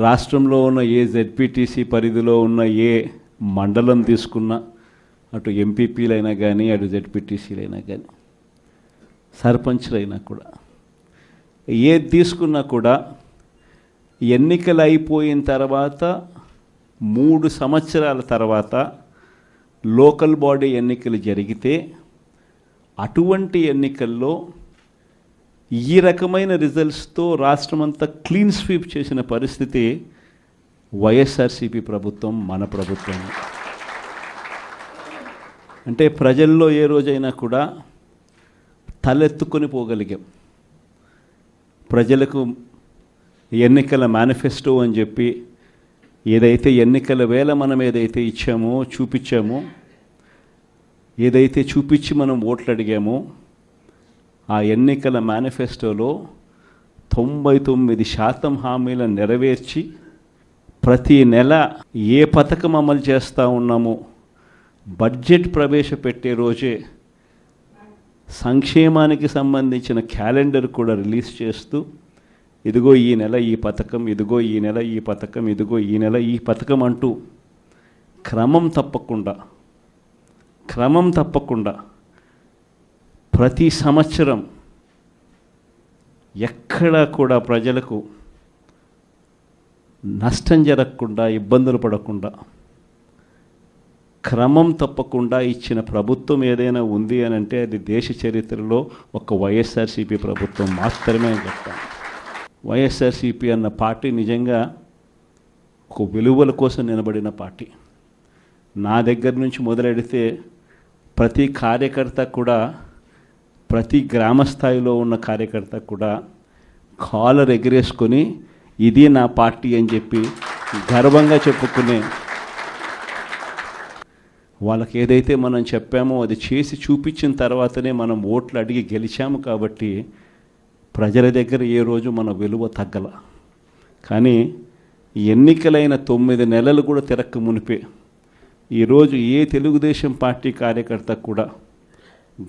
రాష్ట్రంలో ఉన్న ఏ జెడ్పీటీసీ పరిధిలో ఉన్న ఏ మండలం తీసుకున్నా, అటు ఎంపీపీలైనా కానీ అటు జెడ్పీటీసీలైనా కానీ సర్పంచ్లైనా కూడా ఏది తీసుకున్నా కూడా ఎన్నికలు అయిపోయిన తర్వాత 3 సంవత్సరాల తర్వాత లోకల్ బాడీ ఎన్నికలు జరిగితే అటువంటి ఎన్నికల్లో ఈ రకమైన రిజల్ట్స్తో రాష్ట్రమంతా క్లీన్ స్వీప్ చేసిన పరిస్థితి వైఎస్ఆర్సీపీ ప్రభుత్వం, మన ప్రభుత్వం. అంటే ప్రజల్లో ఏ రోజైనా కూడా తలెత్తుకొని పోగలిగాం. ప్రజలకు ఎన్నికల మేనిఫెస్టో అని చెప్పి ఏదైతే ఎన్నికల వేళ మనం ఏదైతే ఇచ్చామో, చూపించామో, ఏదైతే చూపించి మనం ఓట్లు అడిగామో, ఆ ఎన్నికల మేనిఫెస్టోలో 99% హామీలను నెరవేర్చి ప్రతి నెల ఏ పథకం అమలు చేస్తూ ఉన్నామో బడ్జెట్ ప్రవేశపెట్టే రోజే సంక్షేమానికి సంబంధించిన క్యాలెండర్ కూడా రిలీజ్ చేస్తూ, ఇదిగో ఈ నెల ఈ పథకం, ఇదిగో ఈ నెల ఈ పథకం, ఇదిగో ఈ నెల ఈ పథకం అంటూ క్రమం తప్పకుండా ప్రతి సంవత్సరం ఎక్కడా కూడా ప్రజలకు నష్టం జరగకుండా, ఇబ్బందులు పడకుండా క్రమం తప్పకుండా ఇచ్చిన ప్రభుత్వం ఏదైనా ఉంది అని అంటే అది దేశ చరిత్రలో ఒక వైఎస్ఆర్సీపీ ప్రభుత్వం మాత్రమే అని చెప్తాను. వైఎస్ఆర్సీపీ అన్న పార్టీ నిజంగా ఒక విలువల కోసం నిలబడిన పార్టీ. నా దగ్గర నుంచి మొదలెడితే ప్రతి కార్యకర్త కూడా, ప్రతి గ్రామ స్థాయిలో ఉన్న కార్యకర్త కూడా కాలర్ ఎగిరేసుకొని ఇది నా పార్టీ అని చెప్పి గర్వంగా చెప్పుకునే, వాళ్ళకి ఏదైతే మనం చెప్పామో అది చేసి చూపించిన తర్వాతనే మనం ఓట్లు అడిగి గెలిచాము. కాబట్టి ప్రజల దగ్గర ఏ రోజు మన విలువ తగ్గల. కానీ ఎన్నికలైన 9 నెలలు కూడా తిరక్క మునిపే ఈరోజు ఏ తెలుగుదేశం పార్టీ కార్యకర్త కూడా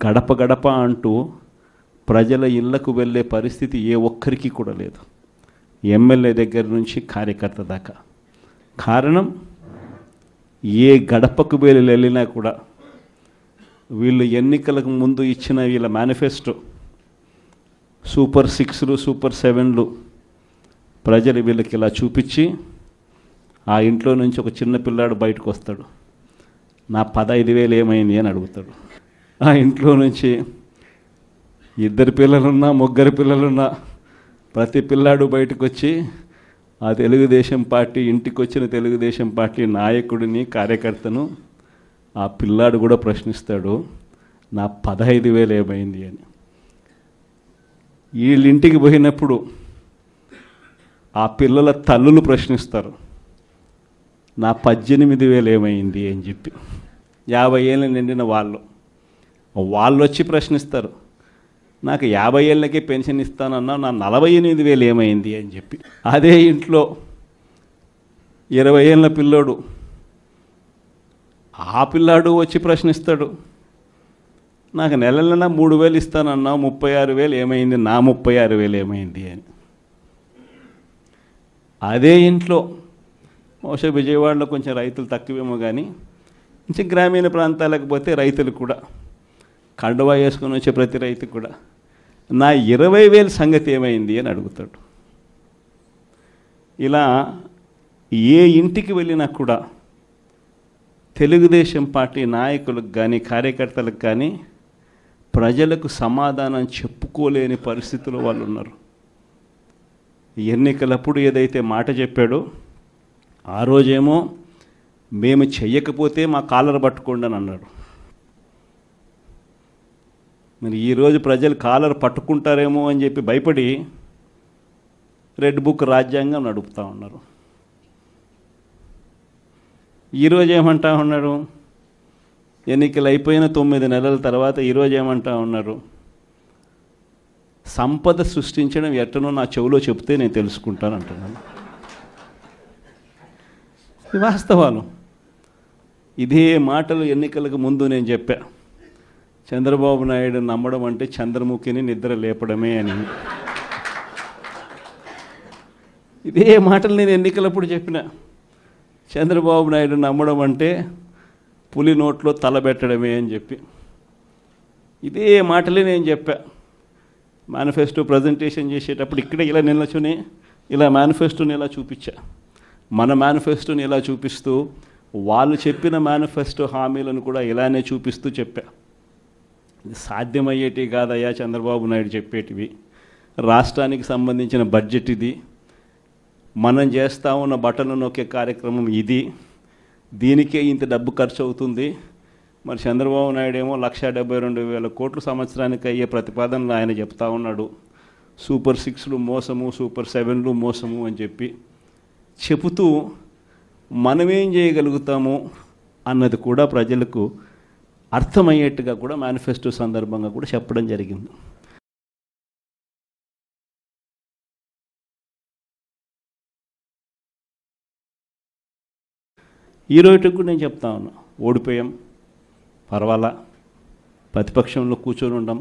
గడప గడప అంటూ ప్రజల ఇళ్లకు వెళ్ళే పరిస్థితి ఏ ఒక్కరికి కూడా లేదు, ఎమ్మెల్యే దగ్గర నుంచి కార్యకర్త దాకా. కారణం, ఏ గడపకు వెళ్ళినా కూడా వీళ్ళు ఎన్నికలకు ముందు ఇచ్చిన వీళ్ళ మేనిఫెస్టో సూపర్ 6లు, సూపర్ 7లు ప్రజలు వీళ్ళకి ఇలా చూపించి, ఆ ఇంట్లో నుంచి ఒక చిన్న పిల్లాడు బయటకు వస్తాడు, నా 15,000 ఏమైంది అని అడుగుతాడు. ఆ ఇంట్లో నుంచి 2 పిల్లలున్నా 3 పిల్లలున్నా ప్రతి పిల్లాడు బయటకు వచ్చి ఆ తెలుగుదేశం పార్టీ ఇంటికి వచ్చిన తెలుగుదేశం పార్టీ నాయకుడిని, కార్యకర్తను ఆ పిల్లాడు కూడా ప్రశ్నిస్తాడు, నా 15,000 ఏమైంది అని. వీళ్ళింటికి పోయినప్పుడు ఆ పిల్లల తల్లులు ప్రశ్నిస్తారు, నా 18,000 ఏమైంది అని చెప్పి. 50 ఏళ్ళు నిండిన వాళ్ళు వచ్చి ప్రశ్నిస్తారు, నాకు 50 ఏళ్ళకే పెన్షన్ ఇస్తానన్నా నా 48,000 ఏమైంది అని చెప్పి. అదే ఇంట్లో 20 ఏళ్ళ పిల్లోడు, ఆ పిల్లాడు వచ్చి ప్రశ్నిస్తాడు, నాకు నెల 3,000 ఇస్తానన్నా 36,000 ఏమైంది, నా 36,000 ఏమైంది అని. అదే ఇంట్లో బహుశా విజయవాడలో కొంచెం రైతులు తక్కువేమో కానీ కొంచెం గ్రామీణ ప్రాంతాలకు పోతే రైతులు కూడా, కండువా వేసుకొని వచ్చే ప్రతి రైతు కూడా నా 20,000 సంగతి ఏమైంది అని అడుగుతాడు. ఇలా ఏ ఇంటికి వెళ్ళినా కూడా తెలుగుదేశం పార్టీ నాయకులకు కానీ కార్యకర్తలకు కానీ ప్రజలకు సమాధానం చెప్పుకోలేని పరిస్థితిలో వాళ్ళు ఉన్నారు. ఎన్నికలప్పుడు ఏదైతే మాట చెప్పాడో ఆ రోజేమో మేము చెయ్యకపోతే మా కాలర్ పట్టుకోండి అని అన్నాడు. మరి ఈరోజు ప్రజలు కాలర్ పట్టుకుంటారేమో అని చెప్పి భయపడి రెడ్ బుక్ రాజ్యాంగం నడుపుతూ ఉన్నారు. ఈరోజు ఏమంటా ఉన్నారు, ఎన్నికలు అయిపోయిన 9 నెలల తర్వాత ఈరోజు ఏమంటా ఉన్నారు, సంపద సృష్టించడం ఎట్టనో నా చెవిలో చెప్తే నేను తెలుసుకుంటాను అంటున్నాను. ఇది వాస్తవాలు. ఇదే మాటలు ఎన్నికలకు ముందు నేను చెప్పా, చంద్రబాబు నాయుడు నమ్మడం అంటే చంద్రముఖిని నిద్ర లేపడమే అని. ఇదే మాటలు నేను ఎన్నికలప్పుడు చెప్పిన. చంద్రబాబు నాయుడు నమ్మడం అంటే పులి నోట్లో తలబెట్టడమే అని చెప్పి ఇదే మాటలే నేను చెప్పా. మేనిఫెస్టో ప్రజెంటేషన్ చేసేటప్పుడు ఇక్కడే ఇలా నిల్చుని ఇలా మేనిఫెస్టోని ఇలా చూపించా. మన మేనిఫెస్టోని ఇలా చూపిస్తూ వాళ్ళు చెప్పిన మేనిఫెస్టో హామీలను కూడా ఇలానే చూపిస్తూ చెప్పా. ఇది సాధ్యమయ్యేటివి కాదయ్యా చంద్రబాబు నాయుడు చెప్పేటివి. రాష్ట్రానికి సంబంధించిన బడ్జెట్ ఇది, మనం చేస్తూ ఉన్న బటన్లు నొక్కే కార్యక్రమం ఇది, దీనికే ఇంత డబ్బు ఖర్చు అవుతుంది. మరి చంద్రబాబు నాయుడు ఏమో 1,72,000 కోట్లు సంవత్సరానికి అయ్యే ప్రతిపాదనలు ఆయన చెప్తా ఉన్నాడు. సూపర్ 6లు మోసము, సూపర్ 7లు మోసము అని చెప్పి చెబుతూ మనమేం చేయగలుగుతాము అన్నది కూడా ప్రజలకు అర్థమయ్యేట్టుగా కూడా మేనిఫెస్టో సందర్భంగా కూడా చెప్పడం జరిగింది. ఈ రోజుకి కూడా నేను చెప్తా ఉన్నా, ఓడిపోయాం పర్వాలా, ప్రతిపక్షంలో కూర్చొని ఉండం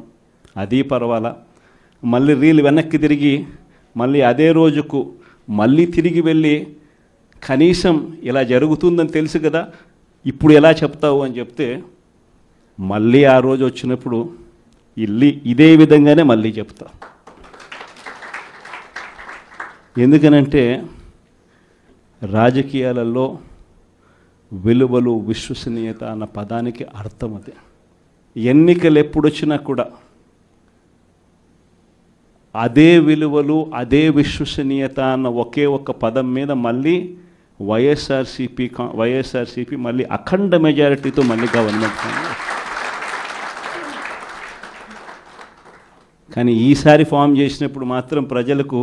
అది పర్వాలా, మళ్ళీ రీలు వెనక్కి తిరిగి మళ్ళీ అదే రోజుకు మళ్ళీ తిరిగి వెళ్ళి కనీసం ఇలా జరుగుతుందని తెలుసు కదా ఇప్పుడు ఎలా చెప్తావు అని చెప్తే మళ్ళీ ఆ రోజు వచ్చినప్పుడు ఇదే విధంగానే మళ్ళీ చెప్తా. ఎందుకనంటే రాజకీయాలలో విలువలు, విశ్వసనీయత అన్న పదానికి అర్థం అది. ఎన్నికలు ఎప్పుడొచ్చినా కూడా అదే విలువలు, అదే విశ్వసనీయత అన్న ఒకే ఒక్క పదం మీద మళ్ళీ వైఎస్ఆర్సీపీ మళ్ళీ అఖండ మెజారిటీతో మళ్ళీ గవర్నమెంట్. కానీ ఈసారి ఫామ్ చేసినప్పుడు మాత్రం ప్రజలకు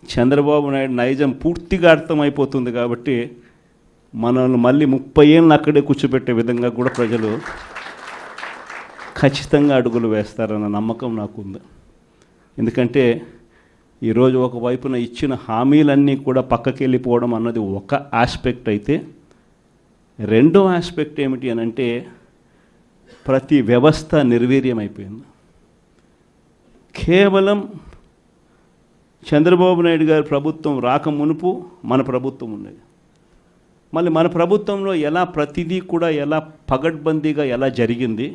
చంద్రబాబు నాయుడు నైజం పూర్తిగా అర్థమైపోతుంది. కాబట్టి మనల్ని మళ్ళీ 30 ఏళ్ళు అక్కడే కూర్చోబెట్టే విధంగా కూడా ప్రజలు ఖచ్చితంగా అడుగులు వేస్తారన్న నమ్మకం నాకుంది. ఎందుకంటే ఈరోజు ఒకవైపున ఇచ్చిన హామీలన్నీ కూడా పక్కకి వెళ్ళిపోవడం అన్నది ఒక ఆస్పెక్ట్ అయితే, రెండో ఆస్పెక్ట్ ఏమిటి అని అంటే ప్రతి వ్యవస్థ నిర్వీర్యం అయిపోయింది. కేవలం చంద్రబాబు నాయుడు గారి ప్రభుత్వం రాక మునుపు మన ప్రభుత్వం ఉండేది. మళ్ళీ మన ప్రభుత్వంలో ఎలా ప్రతిదీ కూడా ఎలా పగడ్బందీగా ఎలా జరిగింది,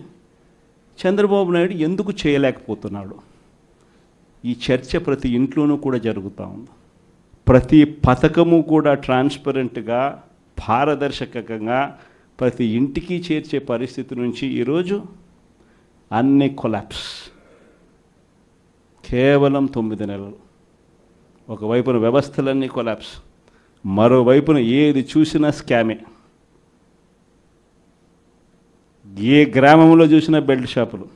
చంద్రబాబు నాయుడు ఎందుకు చేయలేకపోతున్నాడు, ఈ చర్చ ప్రతి ఇంట్లోనూ కూడా జరుగుతూ ఉంది. ప్రతి పథకము కూడా ట్రాన్స్పరెంట్గా, పారదర్శకంగా ప్రతి ఇంటికి చేర్చే పరిస్థితి నుంచి ఈరోజు అన్ని కొలాప్స్. కేవలం 9 నెలలు. ఒకవైపున వ్యవస్థలన్నీ కొలాప్స్, మరోవైపున ఏది చూసినా స్కామే. ఏ గ్రామంలో చూసినా బెల్ట్ షాపులు.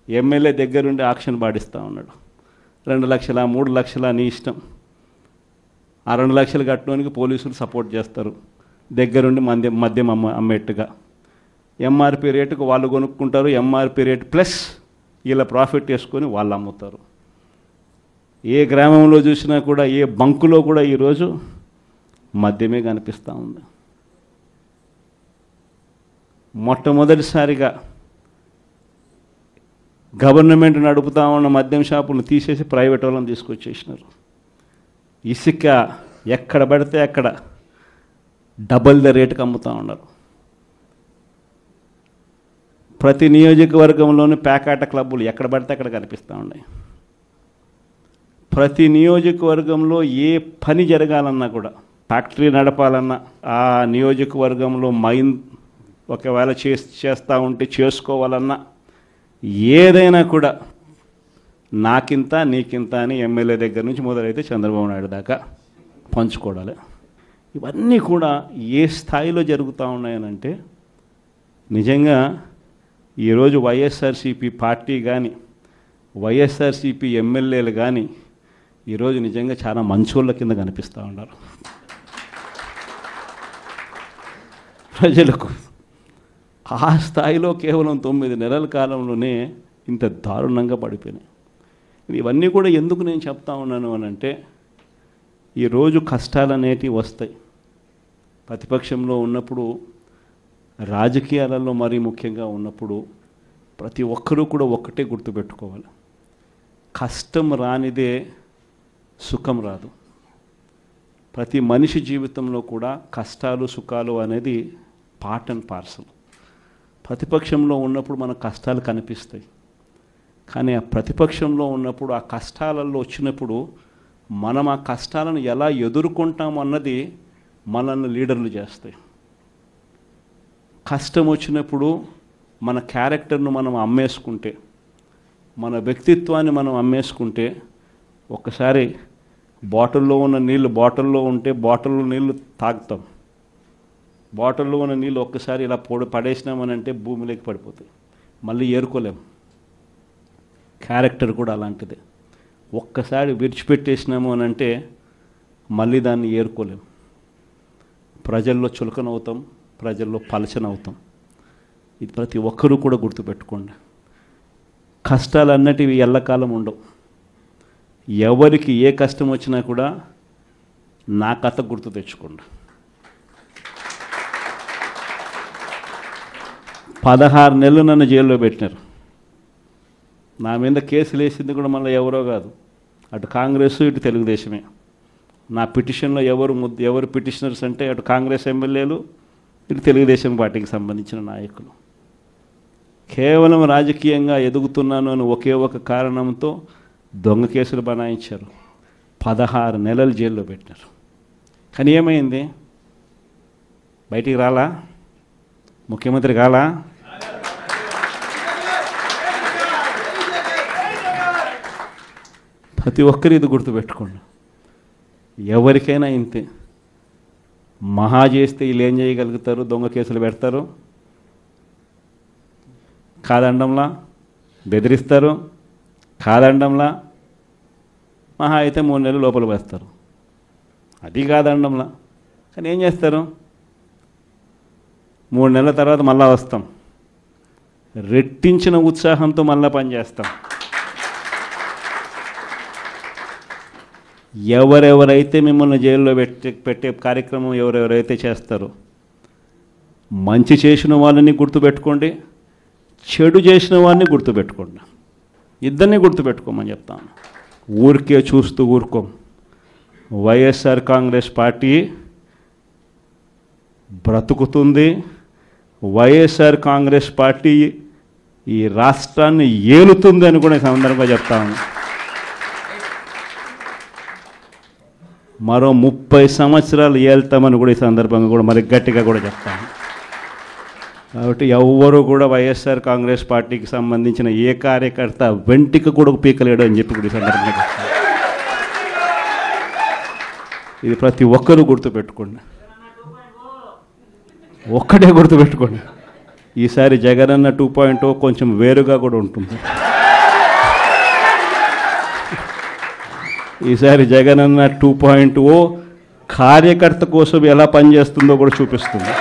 ఎమ్మెల్యే దగ్గరుండి ఆక్షన్ పాడిస్తూ ఉన్నాడు. 2 లక్షల 3 లక్షల నీ ఇష్టం. ఆ 2 లక్షలు కట్టడానికి పోలీసులు సపోర్ట్ చేస్తారు, దగ్గరుండి మద్యం అమ్మేట్టుగా. ఎంఆర్పి రేటుకు వాళ్ళు కొనుక్కుంటారు, ఎంఆర్పి రేటు ప్లస్ వీళ్ళ ప్రాఫిట్ వేసుకొని వాళ్ళు అమ్ముతారు. ఏ గ్రామంలో చూసినా కూడా, ఏ బంకులో కూడా ఈరోజు మద్యమే కనిపిస్తూ ఉంది. మొట్టమొదటిసారిగా గవర్నమెంట్ నడుపుతా ఉన్న మద్యం షాపులను తీసేసి ప్రైవేట్ వాళ్ళని తీసుకొచ్చేసినారు. ఇసుక ఎక్కడ పడితే అక్కడ డబల్ ద రేటుకి అమ్ముతూ ఉన్నారు. ప్రతి నియోజకవర్గంలోని పేకాట క్లబ్బులు ఎక్కడ పడితే అక్కడ కనిపిస్తూ ఉన్నాయి. ప్రతి నియోజకవర్గంలో ఏ పని జరగాలన్నా కూడా, ఫ్యాక్టరీ నడపాలన్నా, ఆ నియోజకవర్గంలో మైన్ ఒకవేళ చేస్తూ ఉంటే చేసుకోవాలన్నా, ఏదైనా కూడా నాకింత నీకింత అని ఎమ్మెల్యే దగ్గర నుంచి మొదలైతే చంద్రబాబు నాయుడు దాకా పంచుకోవడాలి. ఇవన్నీ కూడా ఏ స్థాయిలో జరుగుతూ ఉన్నాయనంటే, నిజంగా ఈరోజు వైఎస్ఆర్సీపీ పార్టీ కానీ, వైఎస్ఆర్సీపీ ఎమ్మెల్యేలు కానీ ఈరోజు నిజంగా చాలా మంచోళ్ళ కింద కనిపిస్తూ ఉన్నారు ప్రజలకు. ఆ స్థాయిలో కేవలం 9 నెలల కాలంలోనే ఇంత దారుణంగా పడిపోయినాయి. ఇవన్నీ కూడా ఎందుకు నేను చెప్తా ఉన్నాను అని అంటే, ఈరోజు కష్టాలు అనేటివి వస్తాయి. ప్రతిపక్షంలో ఉన్నప్పుడు, రాజకీయాలలో మరీ ముఖ్యంగా ఉన్నప్పుడు ప్రతి ఒక్కరూ కూడా ఒక్కటే గుర్తుపెట్టుకోవాలి, కష్టం రానిదే సుఖం రాదు. ప్రతి మనిషి జీవితంలో కూడా కష్టాలు సుఖాలు అనేది పార్ట్ అండ్ పార్సల్. ప్రతిపక్షంలో ఉన్నప్పుడు మన కష్టాలు కనిపిస్తాయి, కానీ ఆ ప్రతిపక్షంలో ఉన్నప్పుడు ఆ కష్టాలలో వచ్చినప్పుడు మనం ఆ కష్టాలను ఎలా ఎదుర్కొంటాం అన్నది మనల్ని లీడర్లు చేస్తాయి. కష్టం వచ్చినప్పుడు మన క్యారెక్టర్ను మనం అమ్మేసుకుంటే, మన వ్యక్తిత్వాన్ని మనం అమ్మేసుకుంటే, ఒక్కసారి బాటిల్లో ఉన్న నీళ్ళు బాటిల్లో ఉంటే బాటిల్లో నీళ్ళు తాగుతాం, బాటిల్లో ఉన్న నీళ్ళు ఒక్కసారి ఇలా పడేసినామనంటే భూమిలోకి పడిపోతాయి, మళ్ళీ ఏరుకోలేం. క్యారెక్టర్ కూడా అలాంటిదే. ఒక్కసారి విడిచిపెట్టేసినాము అని అంటే మళ్ళీ దాన్ని ఏరుకోలేం. ప్రజల్లో చులకనవుతాం, ప్రజల్లో పలచనవుతాం. ఇది ప్రతి ఒక్కరూ కూడా గుర్తుపెట్టుకోండి. కష్టాలు అన్నటివి ఎల్లకాలం ఉండవు. ఎవరికి ఏ కష్టం వచ్చినా కూడా నా కథ గుర్తు తెచ్చుకోండి. 16 నెలలు నన్ను జైల్లో పెట్టినారు. నా మీద కేసులు వేసింది కూడా మళ్ళీ ఎవరో కాదు, అటు కాంగ్రెస్ ఇటు తెలుగుదేశమే. నా పిటిషన్లో ఎవరు పిటిషనర్స్ అంటే అటు కాంగ్రెస్ ఎమ్మెల్యేలు ఇటు తెలుగుదేశం పార్టీకి సంబంధించిన నాయకులు. కేవలం రాజకీయంగా ఎదుగుతున్నాను అని ఒకే ఒక కారణంతో దొంగ కేసులు బనాయించారు. 16 నెలలు జైల్లో పెట్టినారు. కానీ ఏమైంది? బయటికి రాలా? ముఖ్యమంత్రి కాలా? ప్రతి ఒక్కరు ఇది గుర్తుపెట్టుకోండి. ఎవరికైనా ఇంతే. మహా చేస్తే వీళ్ళు ఏం చేయగలుగుతారు? దొంగ కేసులు పెడతారు, కాదండంలా బెదిరిస్తారు, కాదండంలా మహా అయితే 3 నెలలు లోపల వేస్తారు, అది కాదండంలా. కానీ ఏం చేస్తారు? 3 నెలల తర్వాత మళ్ళా వస్తాం, రెట్టించిన ఉత్సాహంతో మళ్ళా పనిచేస్తాం. ఎవరెవరైతే మిమ్మల్ని జైల్లో పెట్టే కార్యక్రమం ఎవరెవరైతే చేస్తారో, మంచి చేసిన వాళ్ళని గుర్తుపెట్టుకోండి, చెడు చేసిన వాడిని గుర్తుపెట్టుకోండి. ఇద్దరిని గుర్తుపెట్టుకోమని చెప్తాను. ఊరికే చూస్తూ ఊరుకోం. వైఎస్ఆర్ కాంగ్రెస్ పార్టీ బ్రతుకుతుంది. వైఎస్ఆర్ కాంగ్రెస్ పార్టీ ఈ రాష్ట్రాన్ని ఏలుతుంది అని కూడా ఈ సందర్భంగా చెప్తాను. మరో 30 సంవత్సరాలు ఏళ్తామని కూడా ఈ సందర్భంగా కూడా మరి గట్టిగా కూడా చెప్తాను. కాబట్టి ఎవ్వరూ కూడా వైఎస్ఆర్ కాంగ్రెస్ పార్టీకి సంబంధించిన ఏ కార్యకర్త వెంటికి కూడా పీకలేడు అని చెప్పి కూడా ఈ సందర్భంగా చెప్తాను. ఇది ప్రతి ఒక్కరూ గుర్తుపెట్టుకోండి. ఒక్కటే గుర్తుపెట్టుకోండి, ఈసారి జగనన్న 2.0 కొంచెం వేరుగా కూడా ఉంటుంది. ఈసారి జగనన్న 2.0 కార్యకర్త కోసం ఎలా పనిచేస్తుందో కూడా చూపిస్తుంది.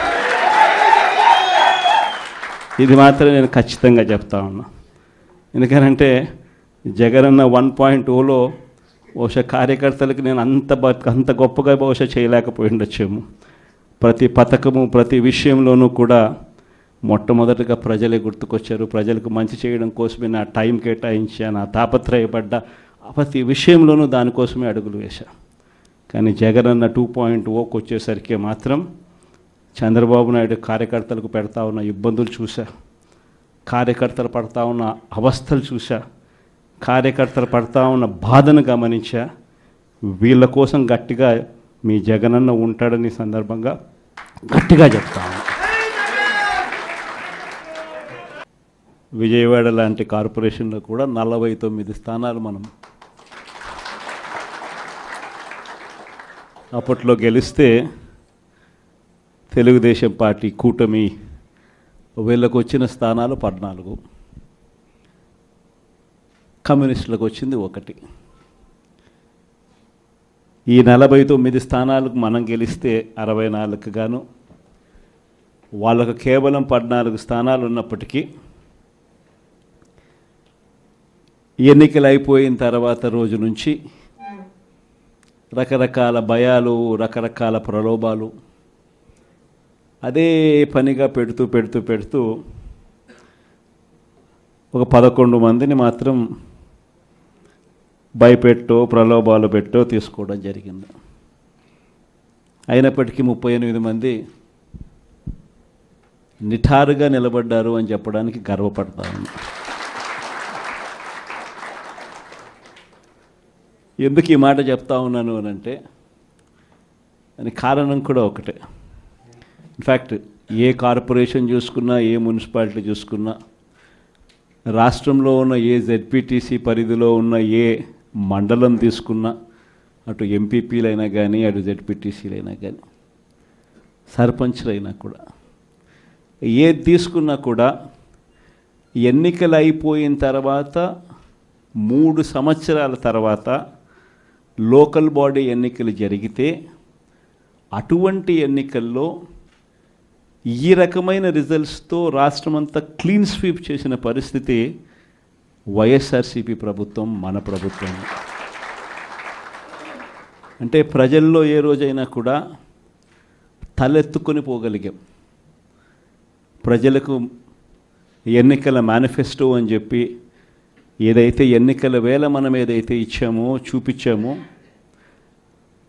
ఇది మాత్రం నేను ఖచ్చితంగా చెప్తా ఉన్నా. ఎందుకనంటే జగనన్న 1.0లో బహుశా కార్యకర్తలకు నేను అంత గొప్పగా బహుశా చేయలేకపోయి ఉండొచ్చేమో. ప్రతి పథకము ప్రతి విషయంలోనూ కూడా మొట్టమొదటిగా ప్రజలే గుర్తుకొచ్చారు. ప్రజలకు మంచి చేయడం కోసమే నా టైం కేటాయించా, నా తాపత్రయపడ్డ ప్రతి విషయంలోనూ దానికోసమే అడుగులు వేశా. కానీ జగనన్న 2.0కి వచ్చేసరికి మాత్రం చంద్రబాబు నాయుడు కార్యకర్తలకు పెడతా ఉన్న ఇబ్బందులు చూసా, కార్యకర్తలు పడతా ఉన్న అవస్థలు చూసా, కార్యకర్తలు పడతా ఉన్న బాధను గమనించా. వీళ్ళ కోసం గట్టిగా మీ జగనన్న ఉంటాడని సందర్భంగా గట్టిగా చెప్తాను. విజయవాడ లాంటి కార్పొరేషన్లో కూడా 49 స్థానాలు మనం అప్పట్లో గెలిస్తే తెలుగుదేశం పార్టీ కూటమి వీళ్ళకు వచ్చిన స్థానాలు 14, కమ్యూనిస్టులకు వచ్చింది 1. ఈ 49 స్థానాలకు మనం గెలిస్తే 64 గాను, వాళ్ళకు కేవలం 14 స్థానాలు ఉన్నప్పటికీ ఎన్నికలు అయిపోయిన తర్వాత రోజు నుంచి రకరకాల భయాలు, రకరకాల ప్రలోభాలు అదే పనిగా పెడుతూ ఒక 11 మందిని మాత్రం భయపెట్టో ప్రలోభాలు పెట్టో తీసుకోవడం జరిగింది. అయినప్పటికీ 38 మంది నిఠారుగా నిలబడ్డారు అని చెప్పడానికి గర్వపడతా ఉన్నా. ఎందుకు ఈ మాట చెప్తా ఉన్నాను అని అంటే దానికి కారణం కూడా ఒకటే. ఇన్ఫ్యాక్ట్ ఏ కార్పొరేషన్ చూసుకున్నా, ఏ మున్సిపాలిటీ చూసుకున్నా, రాష్ట్రంలో ఉన్న ఏ జెడ్పీటీసీ పరిధిలో ఉన్న ఏ మండలం తీసుకున్నా, అటు ఎంపీపీలైనా కానీ, అటు జెడ్పీటీసీలైనా కానీ, సర్పంచ్లైనా కూడా, ఏది తీసుకున్నా కూడా ఎన్నికలు అయిపోయిన తర్వాత 3 సంవత్సరాల తర్వాత లోకల్ బాడీ ఎన్నికలు జరిగితే అటువంటి ఎన్నికల్లో ఈ రకమైన రిజల్ట్స్తో రాష్ట్రమంతా క్లీన్ స్వీప్ చేసిన పరిస్థితి వైఎస్ఆర్సీపీ ప్రభుత్వం, మన ప్రభుత్వం. అంటే ప్రజల్లో ఏ రోజైనా కూడా తలెత్తుకొని పోగలిగాం. ప్రజలకు ఎన్నికల మేనిఫెస్టో అని చెప్పి ఏదైతే ఎన్నికల వేళ మనం ఏదైతే ఇచ్చామో, చూపించామో,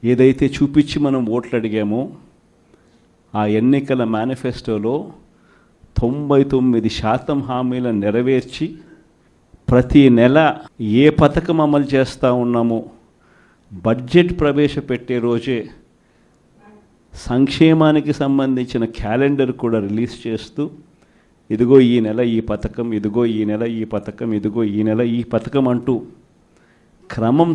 ఏదైతే చూపించి మనం ఓట్లు అడిగామో, ఆ ఎన్నికల మేనిఫెస్టోలో 99% హామీలను నెరవేర్చి ప్రతి నెల ఏ పథకం అమలు చేస్తూ ఉన్నామో బడ్జెట్ ప్రవేశపెట్టే రోజే సంక్షేమానికి సంబంధించిన క్యాలెండర్ కూడా రిలీజ్ చేస్తూ, ఇదిగో ఈ నెల ఈ పథకం, ఇదిగో ఈ నెల ఈ పథకం, ఇదిగో ఈ నెల ఈ పథకం అంటూ క్రమం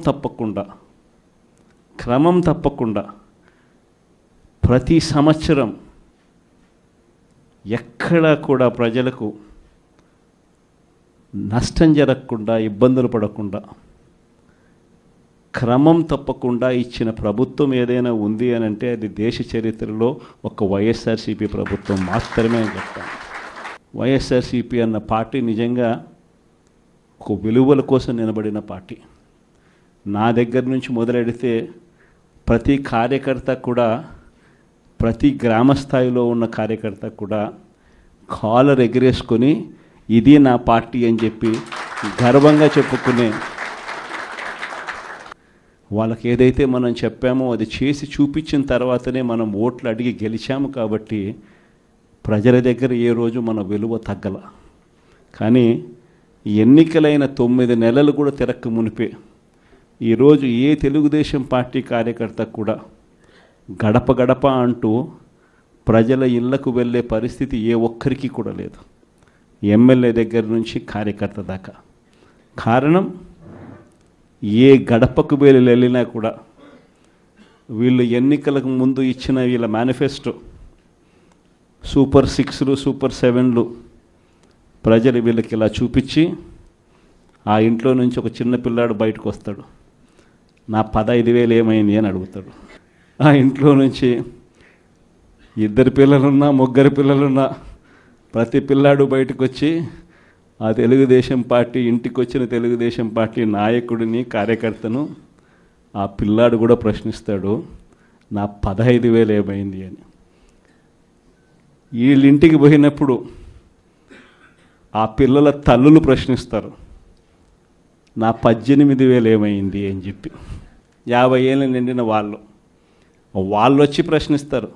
తప్పకుండా ప్రతి సంవత్సరం ఎక్కడా కూడా ప్రజలకు నష్టం జరగకుండా, ఇబ్బందులు పడకుండా, క్రమం తప్పకుండా ఇచ్చిన ప్రభుత్వం ఏదైనా ఉంది అని అంటే అది దేశ చరిత్రలో ఒక వైఎస్ఆర్సీపీ ప్రభుత్వం మాత్రమే అని చెప్తాను. వైఎస్ఆర్సీపీ అన్న పార్టీ నిజంగా ఒక విలువల కోసం నిలబడిన పార్టీ. నా దగ్గర నుంచి మొదలెడితే ప్రతి కార్యకర్త కూడా, ప్రతి గ్రామ స్థాయిలో ఉన్న కార్యకర్త కూడా కాలర్ ఎగిరేసుకొని ఇది నా పార్టీ అని చెప్పి గర్వంగా చెప్పుకునే, వాళ్ళకి ఏదైతే మనం చెప్పామో అది చేసి చూపించిన తర్వాతనే మనం ఓట్లు అడిగి గెలిచాము. కాబట్టి ప్రజల దగ్గర ఏ రోజు మన విలువ తగ్గల. కానీ ఎన్నికలైన 9 నెలలు కూడా తిరక్క మునిపే ఈరోజు ఏ తెలుగుదేశం పార్టీ కార్యకర్త కూడా గడప గడప అంటూ ప్రజల ఇళ్లకు వెళ్ళే పరిస్థితి ఏ ఒక్కరికి కూడా లేదు, ఎమ్మెల్యే దగ్గర నుంచి కార్యకర్త దాకా. కారణం, ఏ గడపకు వెళ్ళినా కూడా వీళ్ళు ఎన్నికలకు ముందు ఇచ్చిన వీళ్ళ మేనిఫెస్టో సూపర్ 6లు, సూపర్ 7లు ప్రజలు వీళ్ళకి ఇలా చూపించి, ఆ ఇంట్లో నుంచి ఒక చిన్న పిల్లాడు బయటకు వస్తాడు, నా 15,000 ఏమైంది అని అడుగుతాడు. ఆ ఇంట్లో నుంచి 2 పిల్లలున్నా, 3 పిల్లలున్నా ప్రతి పిల్లాడు బయటకు వచ్చి ఆ తెలుగుదేశం పార్టీ ఇంటికి వచ్చిన తెలుగుదేశం పార్టీ నాయకుడిని, కార్యకర్తను ఆ పిల్లాడు కూడా ప్రశ్నిస్తాడు, నా 15,000 ఏమైంది అని. వీళ్ళింటికి పోయినప్పుడు ఆ పిల్లల తల్లులు ప్రశ్నిస్తారు, నా 18,000 ఏమైంది అని చెప్పి. 50 ఏళ్ళు నిండిన వాళ్ళు వచ్చి ప్రశ్నిస్తారు,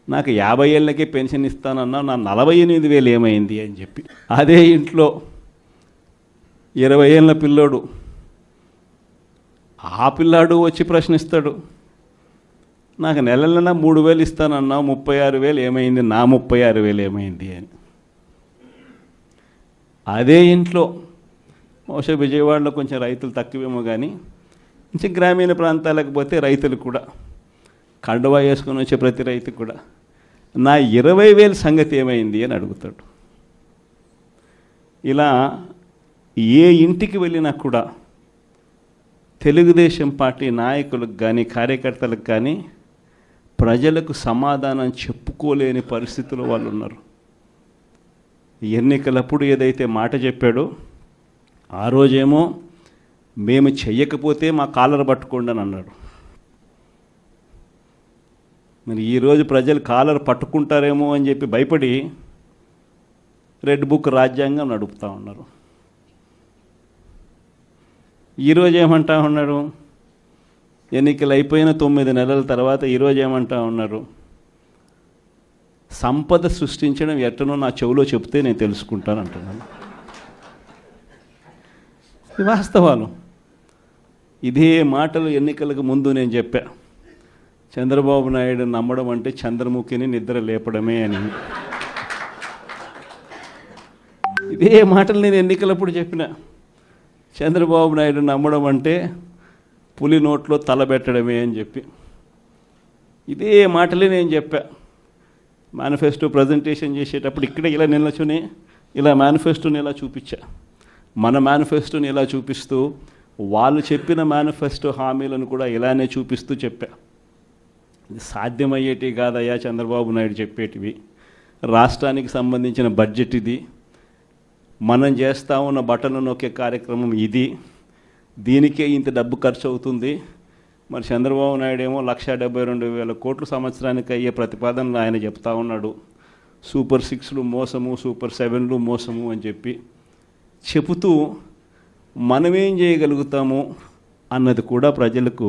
నాకు 50 ఏళ్ళకే పెన్షన్ ఇస్తానన్నా నా 48,000 ఏమైంది అని చెప్పి. అదే ఇంట్లో 20 ఏళ్ళ పిల్లోడు, ఆ పిల్లాడు వచ్చి ప్రశ్నిస్తాడు, నాకు నెల 3,000 ఇస్తానన్నా 36,000 ఏమైంది, నా 36,000 ఏమైంది అని. అదే ఇంట్లో బహుశా విజయవాడలో కొంచెం రైతులు తక్కువేమో కానీ కొంచెం గ్రామీణ ప్రాంతాలకు పోతే రైతులు కూడా, కండువా వేసుకొని వచ్చే ప్రతి రైతు కూడా నా 20,000 సంగతి ఏమైంది అని అడుగుతాడు. ఇలా ఏ ఇంటికి వెళ్ళినా కూడా తెలుగుదేశం పార్టీ నాయకులకు కానీ, కార్యకర్తలకు కానీ ప్రజలకు సమాధానం చెప్పుకోలేని పరిస్థితిలో వాళ్ళు ఉన్నారు. ఎన్నికలప్పుడు ఏదైతే మాట చెప్పాడో ఆ రోజేమో మేము చెయ్యకపోతే మా కాలర్ పట్టుకోండి అని అన్నాడు. మరి ఈరోజు ప్రజలు కాలర్ పట్టుకుంటారేమో అని చెప్పి భయపడి రెడ్ బుక్ రాజ్యాంగం నడుపుతూ ఉన్నారు. ఈరోజు ఏమంటా ఉన్నాడు, ఎన్నికలు అయిపోయిన 9 నెలల తర్వాత ఈరోజు ఏమంటా ఉన్నారు, సంపద సృష్టించడం ఎట్టనో నా చెవిలో చెప్తే నేను తెలుసుకుంటాను అంటున్నాను. ఇది వాస్తవాలు. ఇదే మాటలు ఎన్నికలకు ముందు నేను చెప్పా. చంద్రబాబు నాయుడు నమ్మడం అంటే చంద్రముఖిని నిద్ర లేపడమే అని. ఇదే మాటలు నేను ఎన్నికలప్పుడు చెప్పిన. చంద్రబాబు నాయుడు నమ్మడం అంటే పులి నోట్లో తలబెట్టడమే అని చెప్పి ఇదే మాటలే నేను చెప్పా. మేనిఫెస్టో ప్రజెంటేషన్ చేసేటప్పుడు ఇక్కడే ఇలా నిల్చుని ఇలా మేనిఫెస్టోని ఇలా చూపించా. మన మేనిఫెస్టోని ఇలా చూపిస్తూ వాళ్ళు చెప్పిన మేనిఫెస్టో హామీలను కూడా ఇలానే చూపిస్తూ చెప్పా. ఇది సాధ్యమయ్యేటివి కాదయ్యా చంద్రబాబు నాయుడు చెప్పేటివి. రాష్ట్రానికి సంబంధించిన బడ్జెట్ ఇది, మనం చేస్తూ ఉన్న బటన్లు నొక్కే కార్యక్రమం ఇది, దీనికే ఇంత డబ్బు ఖర్చు అవుతుంది. మరి చంద్రబాబు నాయుడు ఏమో 1,72,000 కోట్లు సంవత్సరానికి అయ్యే ప్రతిపాదనలు ఆయన చెప్తా ఉన్నాడు. సూపర్ 6లు మోసము, సూపర్ 7లు మోసము అని చెప్పి చెబుతూ మనమేం చేయగలుగుతాము అన్నది కూడా ప్రజలకు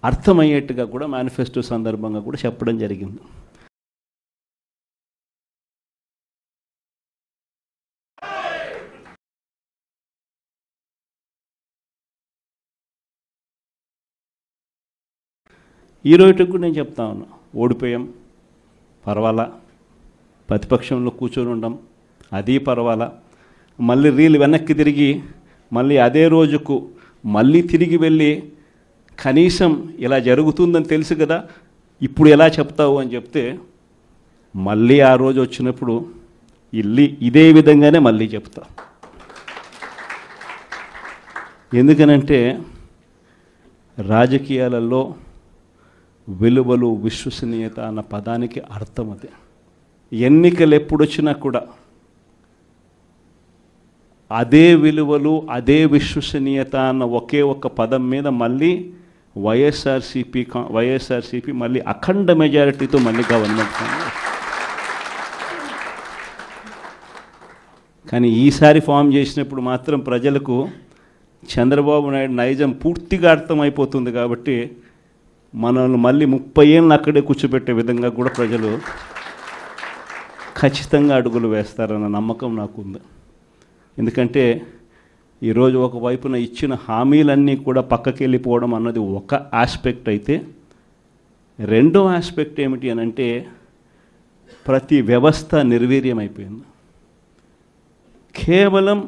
అర్థమయ్యేట్టుగా కూడా మేనిఫెస్టో సందర్భంగా కూడా చెప్పడం జరిగింది. ఈ రోజుకి కూడా నేను చెప్తా ఉన్నా, ఓడిపోయాం పర్వాలా, ప్రతిపక్షంలో కూర్చొని ఉండం అది పర్వాలా, మళ్ళీ రీలు వెనక్కి తిరిగి మళ్ళీ అదే రోజుకు మళ్ళీ తిరిగి వెళ్ళి కనీసం ఇలా జరుగుతుందని తెలుసు కదా ఇప్పుడు ఎలా చెప్తావు అని చెప్తే మళ్ళీ ఆ రోజు వచ్చినప్పుడు ఇదే విధంగానే మళ్ళీ చెప్తా. ఎందుకనంటే రాజకీయాలలో విలువలు, విశ్వసనీయత అన్న పదానికి అర్థం అదే. ఎన్నికలు ఎప్పుడొచ్చినా కూడా అదే విలువలు, అదే విశ్వసనీయత అన్న ఒకే ఒక్క పదం మీద మళ్ళీ వైఎస్ఆర్సీపీ మళ్ళీ అఖండ మెజారిటీతో మళ్ళీ గవర్నమెంట్. కానీ ఈసారి ఫామ్ చేసినప్పుడు మాత్రం ప్రజలకు చంద్రబాబు నాయుడు నైజం పూర్తిగా అర్థమైపోతుంది. కాబట్టి మనల్ని మళ్ళీ 30 ఏళ్ళు అక్కడే కూర్చోబెట్టే విధంగా కూడా ప్రజలు ఖచ్చితంగా అడుగులు వేస్తారన్న నమ్మకం నాకుంది. ఎందుకంటే ఈరోజు ఒకవైపున ఇచ్చిన హామీలన్నీ కూడా పక్కకి వెళ్ళిపోవడం అన్నది ఒక ఆస్పెక్ట్ అయితే, రెండో ఆస్పెక్ట్ ఏమిటి అని అంటే ప్రతి వ్యవస్థ నిర్వీర్యమైపోయింది. కేవలం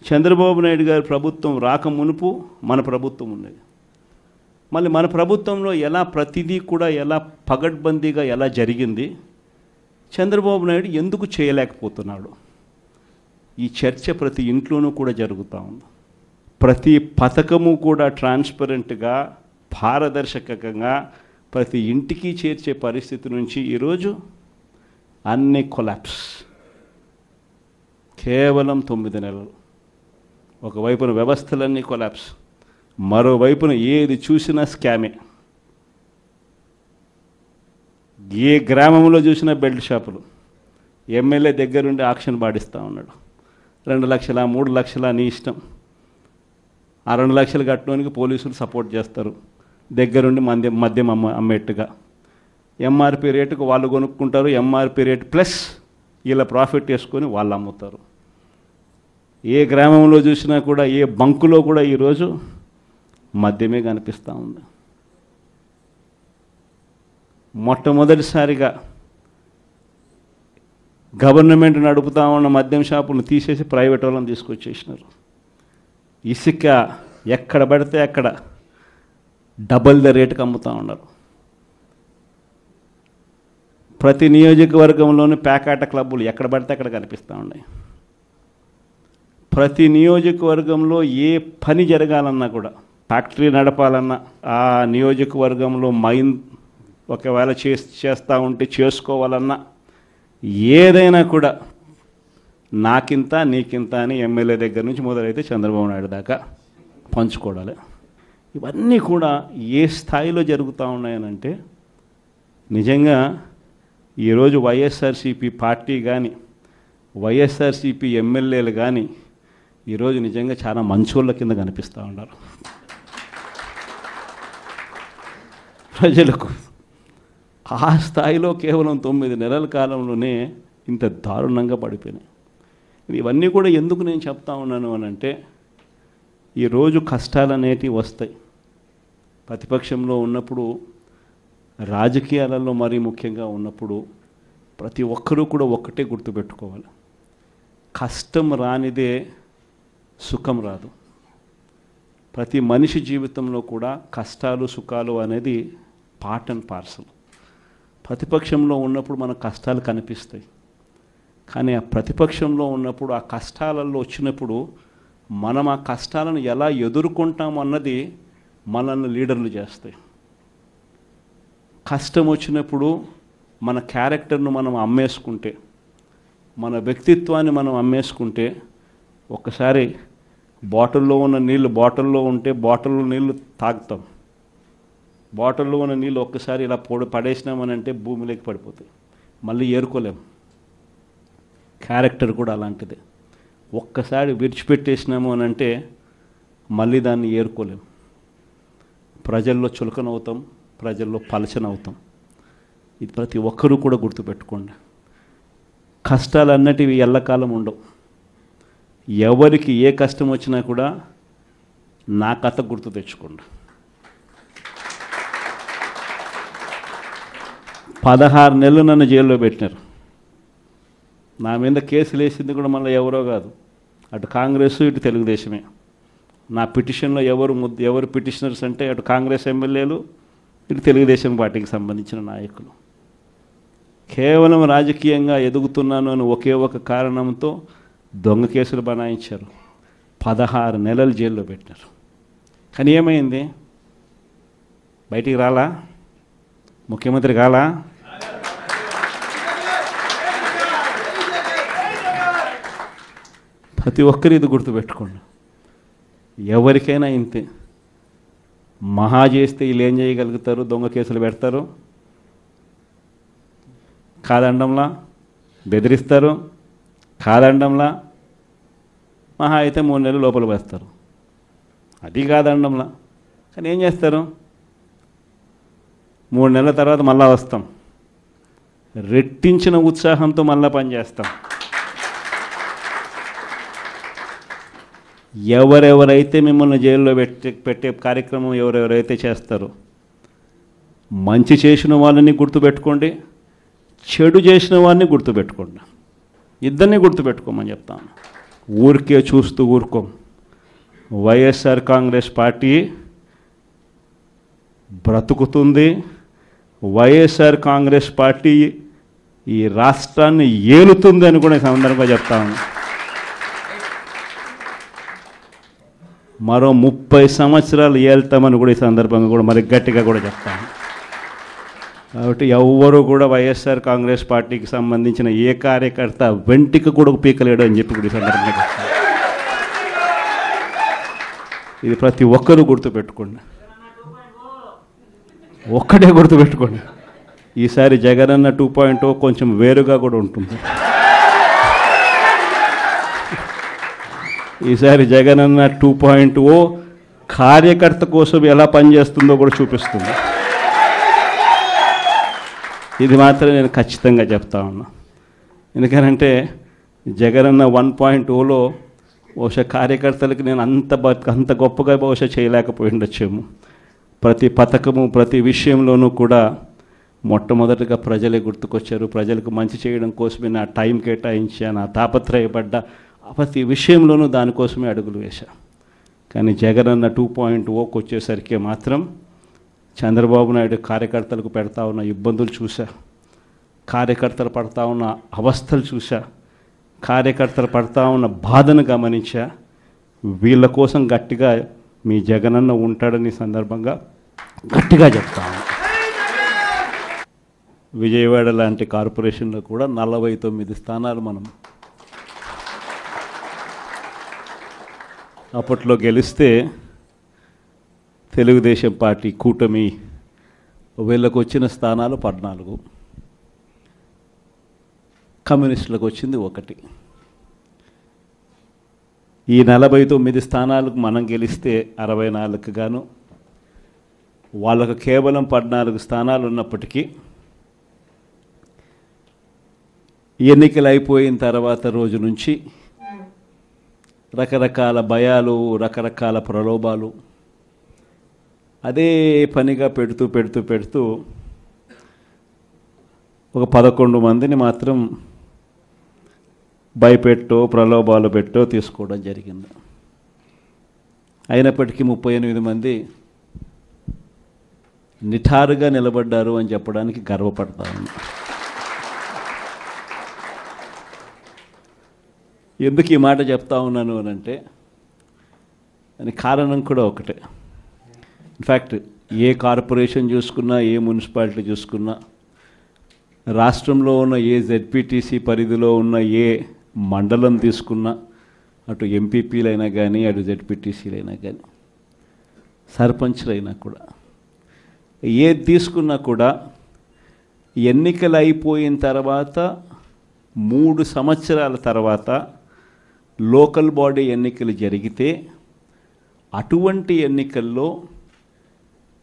చంద్రబాబు నాయుడు గారి ప్రభుత్వం రాక మునుపు మన ప్రభుత్వం ఉన్నది. మళ్ళీ మన ప్రభుత్వంలో ఎలా ప్రతిదీ కూడా ఎలా పగడ్బందీగా ఎలా జరిగింది, చంద్రబాబు నాయుడు ఎందుకు చేయలేకపోతున్నాడు, ఈ చర్చ ప్రతి ఇంట్లోనూ కూడా జరుగుతూ ఉంది. ప్రతి పథకము కూడా ట్రాన్స్పరెంట్గా, పారదర్శకంగా ప్రతి ఇంటికి చేర్చే పరిస్థితి నుంచి ఈరోజు అన్ని కొలాప్స్. కేవలం 9 నెలలు. ఒకవైపున వ్యవస్థలన్నీ కొలాప్స్, మరోవైపున ఏది చూసినా స్కామే. ఏ గ్రామంలో చూసినా బెల్ట్ షాపులు. ఎమ్మెల్యే దగ్గరుండి ఆక్షన్ పాడిస్తూ ఉన్నాడు. 2 లక్షల 3 లక్షల నీ ఇష్టం. ఆ 2 లక్షలు కట్టడానికి పోలీసులు సపోర్ట్ చేస్తారు, దగ్గరుండి మద్యం అమ్మేట్టుగా. ఎంఆర్పి రేటుకు వాళ్ళు కొనుక్కుంటారు, ఎంఆర్పి రేటు ప్లస్ వీళ్ళ ప్రాఫిట్ వేసుకొని వాళ్ళు అమ్ముతారు. ఏ గ్రామంలో చూసినా కూడా, ఏ బంకులో కూడా ఈరోజు మద్యమే కనిపిస్తూ ఉంది. మొట్టమొదటిసారిగా గవర్నమెంట్ నడుపుతూ ఉన్న మద్యం షాపులను తీసేసి ప్రైవేట్ వాళ్ళని తీసుకొచ్చేసినారు. ఇసుక ఎక్కడ పడితే అక్కడ డబల్ ద రేటుకి అమ్ముతూ ఉన్నారు. ప్రతి నియోజకవర్గంలోని పేకాట క్లబ్బులు ఎక్కడ పడితే అక్కడ కనిపిస్తూ ఉన్నాయి. ప్రతి నియోజకవర్గంలో ఏ పని జరగాలన్నా కూడా, ఫ్యాక్టరీ నడపాలన్నా, ఆ నియోజకవర్గంలో మైన్ ఒకవేళ చేస్తూ ఉంటే చేసుకోవాలన్నా, ఏదైనా కూడా నాకింత నీకింత అని ఎమ్మెల్యే దగ్గర నుంచి మొదలైతే చంద్రబాబు నాయుడు దాకా పంచుకోవడాలి. ఇవన్నీ కూడా ఏ స్థాయిలో జరుగుతూ ఉన్నాయనంటే, నిజంగా ఈరోజు వైఎస్ఆర్సీపీ పార్టీ కానీ, వైఎస్ఆర్సీపీ ఎమ్మెల్యేలు కానీ ఈరోజు నిజంగా చాలా మంచోళ్ళ కింద కనిపిస్తూ ఉన్నారు. ప్రజలకు. ఆ స్థాయిలో కేవలం 9 నెలల కాలంలోనే ఇంత దారుణంగా పడిపోయినాయి. ఇవన్నీ కూడా ఎందుకు నేను చెప్తా ఉన్నాను అని అంటే, ఈరోజు కష్టాలు అనేటివి వస్తాయి. ప్రతిపక్షంలో ఉన్నప్పుడు, రాజకీయాలలో మరీ ముఖ్యంగా ఉన్నప్పుడు ప్రతి ఒక్కరూ కూడా ఒక్కటే గుర్తుపెట్టుకోవాలి, కష్టం రానిదే సుఖం రాదు. ప్రతి మనిషి జీవితంలో కూడా కష్టాలు సుఖాలు అనేది పార్ట్ అండ్ పార్సల్. ప్రతిపక్షంలో ఉన్నప్పుడు మన కష్టాలు కనిపిస్తాయి, కానీ ఆ ప్రతిపక్షంలో ఉన్నప్పుడు ఆ కష్టాలలో వచ్చినప్పుడు మనం ఆ కష్టాలను ఎలా ఎదుర్కొంటాం అన్నది మనల్ని లీడర్లు చేస్తాయి. కష్టం వచ్చినప్పుడు మన క్యారెక్టర్ను మనం అమ్మేసుకుంటే, మన వ్యక్తిత్వాన్ని మనం అమ్మేసుకుంటే, ఒక్కసారి బాటిల్లో ఉన్న నీళ్ళు బాటిల్లో ఉంటే బాటిల్లో నీళ్ళు తాగుతాం, బాటిల్లో ఉన్న నీళ్ళు ఒక్కసారి ఇలా పడేసినామని అంటే భూమిలోకి పడిపోతాయి, మళ్ళీ ఏరుకోలేం. క్యారెక్టర్ కూడా అలాంటిదే. ఒక్కసారి విడిచిపెట్టేసినాము అని అంటే మళ్ళీ దాన్ని ఏరుకోలేం. ప్రజల్లో చులకనవుతాం, ప్రజల్లో పలచనవుతాం. ఇది ప్రతి ఒక్కరూ కూడా గుర్తుపెట్టుకోండి. కష్టాలు అన్నటివి ఎల్లకాలం ఉండవు. ఎవరికి ఏ కష్టం వచ్చినా కూడా నా కథ గుర్తు తెచ్చుకోండి. 16 నెలలు నన్ను జైల్లో పెట్టినారు. నా మీద కేసులు వేసింది కూడా మళ్ళీ ఎవరో కాదు, అటు కాంగ్రెస్ ఇటు తెలుగుదేశమే. నా పిటిషన్లో ఎవరు పిటిషనర్స్ అంటే అటు కాంగ్రెస్ ఎమ్మెల్యేలు, ఇటు తెలుగుదేశం పార్టీకి సంబంధించిన నాయకులు. కేవలం రాజకీయంగా ఎదుగుతున్నాను అని ఒకే ఒక కారణంతో దొంగ కేసులు బనాయించారు. 16 నెలలు జైల్లో పెట్టినారు. కానీ ఏమైంది? బయటికి రాలా? ముఖ్యమంత్రి కాలా? ప్రతి ఒక్కరు ఇది గుర్తుపెట్టుకోండి. ఎవరికైనా ఇంతే. మహా చేస్తే వీళ్ళు ఏం చేయగలుగుతారు? దొంగ కేసులు పెడతారు, కాదండంలా బెదిరిస్తారు, కాదండంలా మహా అయితే 3 నెలలు లోపల వేస్తారు, అది కాదండంలా. కానీ ఏం చేస్తారు? 3 నెలల తర్వాత మళ్ళా వస్తాం, రెట్టించిన ఉత్సాహంతో మళ్ళా పనిచేస్తాం. ఎవరెవరైతే మిమ్మల్ని జైల్లో పెట్టే కార్యక్రమం ఎవరెవరైతే చేస్తారో, మంచి చేసిన వాళ్ళని గుర్తుపెట్టుకోండి, చెడు చేసిన వాడిని గుర్తుపెట్టుకోండి. ఇద్దరిని గుర్తుపెట్టుకోమని చెప్తాను. ఊరికే చూస్తూ ఊరుకోం. వైఎస్ఆర్ కాంగ్రెస్ పార్టీ బ్రతుకుతుంది. వైఎస్ఆర్ కాంగ్రెస్ పార్టీ ఈ రాష్ట్రాన్ని ఏలుతుంది అని కూడా ఈ సందర్భంగా చెప్తాను. మరో 30 సంవత్సరాలు ఏళ్తామని కూడా ఈ సందర్భంగా కూడా మరి గట్టిగా కూడా చెప్తాను. కాబట్టి ఎవ్వరూ కూడా వైఎస్ఆర్ కాంగ్రెస్ పార్టీకి సంబంధించిన ఏ కార్యకర్త వెంటికి కూడా పీకలేడు అని చెప్పి కూడా ఈ సందర్భంగా చెప్తాను. ఇది ప్రతి ఒక్కరూ గుర్తుపెట్టుకోండి, ఒక్కటే గుర్తుపెట్టుకోండి. ఈసారి జగనన్న 2.0 కొంచెం వేరుగా కూడా ఉంటుంది. ఈసారి జగనన్న 2.0 కార్యకర్త కోసం ఎలా పనిచేస్తుందో కూడా చూపిస్తుంది. ఇది మాత్రం నేను ఖచ్చితంగా చెప్తా ఉన్నా. ఎందుకనంటే జగనన్న 1.0లో బహుశా కార్యకర్తలకి నేను అంత గొప్పగా బహుశా చేయలేకపోయి ఉండొచ్చేమో. ప్రతి పథకము ప్రతి విషయంలోనూ కూడా మొట్టమొదటిగా ప్రజలే గుర్తుకొచ్చారు. ప్రజలకు మంచి చేయడం కోసమే నా టైం కేటాయించా, నా తాపత్రయపడ్డా, ప్రతి విషయంలోనూ దానికోసమే అడుగులు వేశా. కానీ జగనన్న 2.0కి వచ్చేసరికి మాత్రం చంద్రబాబు నాయుడు కార్యకర్తలకు పెడతా ఉన్న ఇబ్బందులు చూసా, కార్యకర్తలు పడతా ఉన్న అవస్థలు చూసా, కార్యకర్తలు పడతా ఉన్న బాధను గమనించా. వీళ్ళ కోసం గట్టిగా మీ జగనన్న ఉంటాడని సందర్భంగా గట్టిగా చెప్తాను. విజయవాడ లాంటి కార్పొరేషన్లో కూడా 49 స్థానాలు మనం అప్పట్లో గెలిస్తే తెలుగుదేశం పార్టీ కూటమి వీళ్ళకు వచ్చిన స్థానాలు 14, కమ్యూనిస్టులకు వచ్చింది 1. ఈ 49 స్థానాలకు మనం గెలిస్తే 64కు గాను వాళ్ళకు కేవలం 14 స్థానాలు ఉన్నప్పటికీ ఎన్నికలు అయిపోయిన తర్వాత రోజు నుంచి రకరకాల భయాలు, రకరకాల ప్రలోభాలు అదే పనిగా పెడుతూ ఒక 11 మందిని మాత్రం భయపెట్టో ప్రలోభాలు పెట్టో తీసుకోవడం జరిగింది. అయినప్పటికీ 38 మంది నిఠారుగా నిలబడ్డారు అని చెప్పడానికి గర్వపడతాను. ఎందుకు ఈ మాట చెప్తా ఉన్నాను అని అంటే దానికి కారణం కూడా ఒకటే. ఇన్ఫ్యాక్ట్ ఏ కార్పొరేషన్ చూసుకున్నా, ఏ మున్సిపాలిటీ చూసుకున్నా, రాష్ట్రంలో ఉన్న ఏ జెడ్పీటీసీ పరిధిలో ఉన్న ఏ మండలం తీసుకున్నా, అటు ఎంపీపీలైనా కానీ, అటు జెడ్పీటీసీలైనా కానీ, సర్పంచ్లైనా కూడా, ఏది తీసుకున్నా కూడా ఎన్నికలు అయిపోయిన తర్వాత 3 సంవత్సరాల తర్వాత లోకల్ బాడీ ఎన్నికలు జరిగితే అటువంటి ఎన్నికల్లో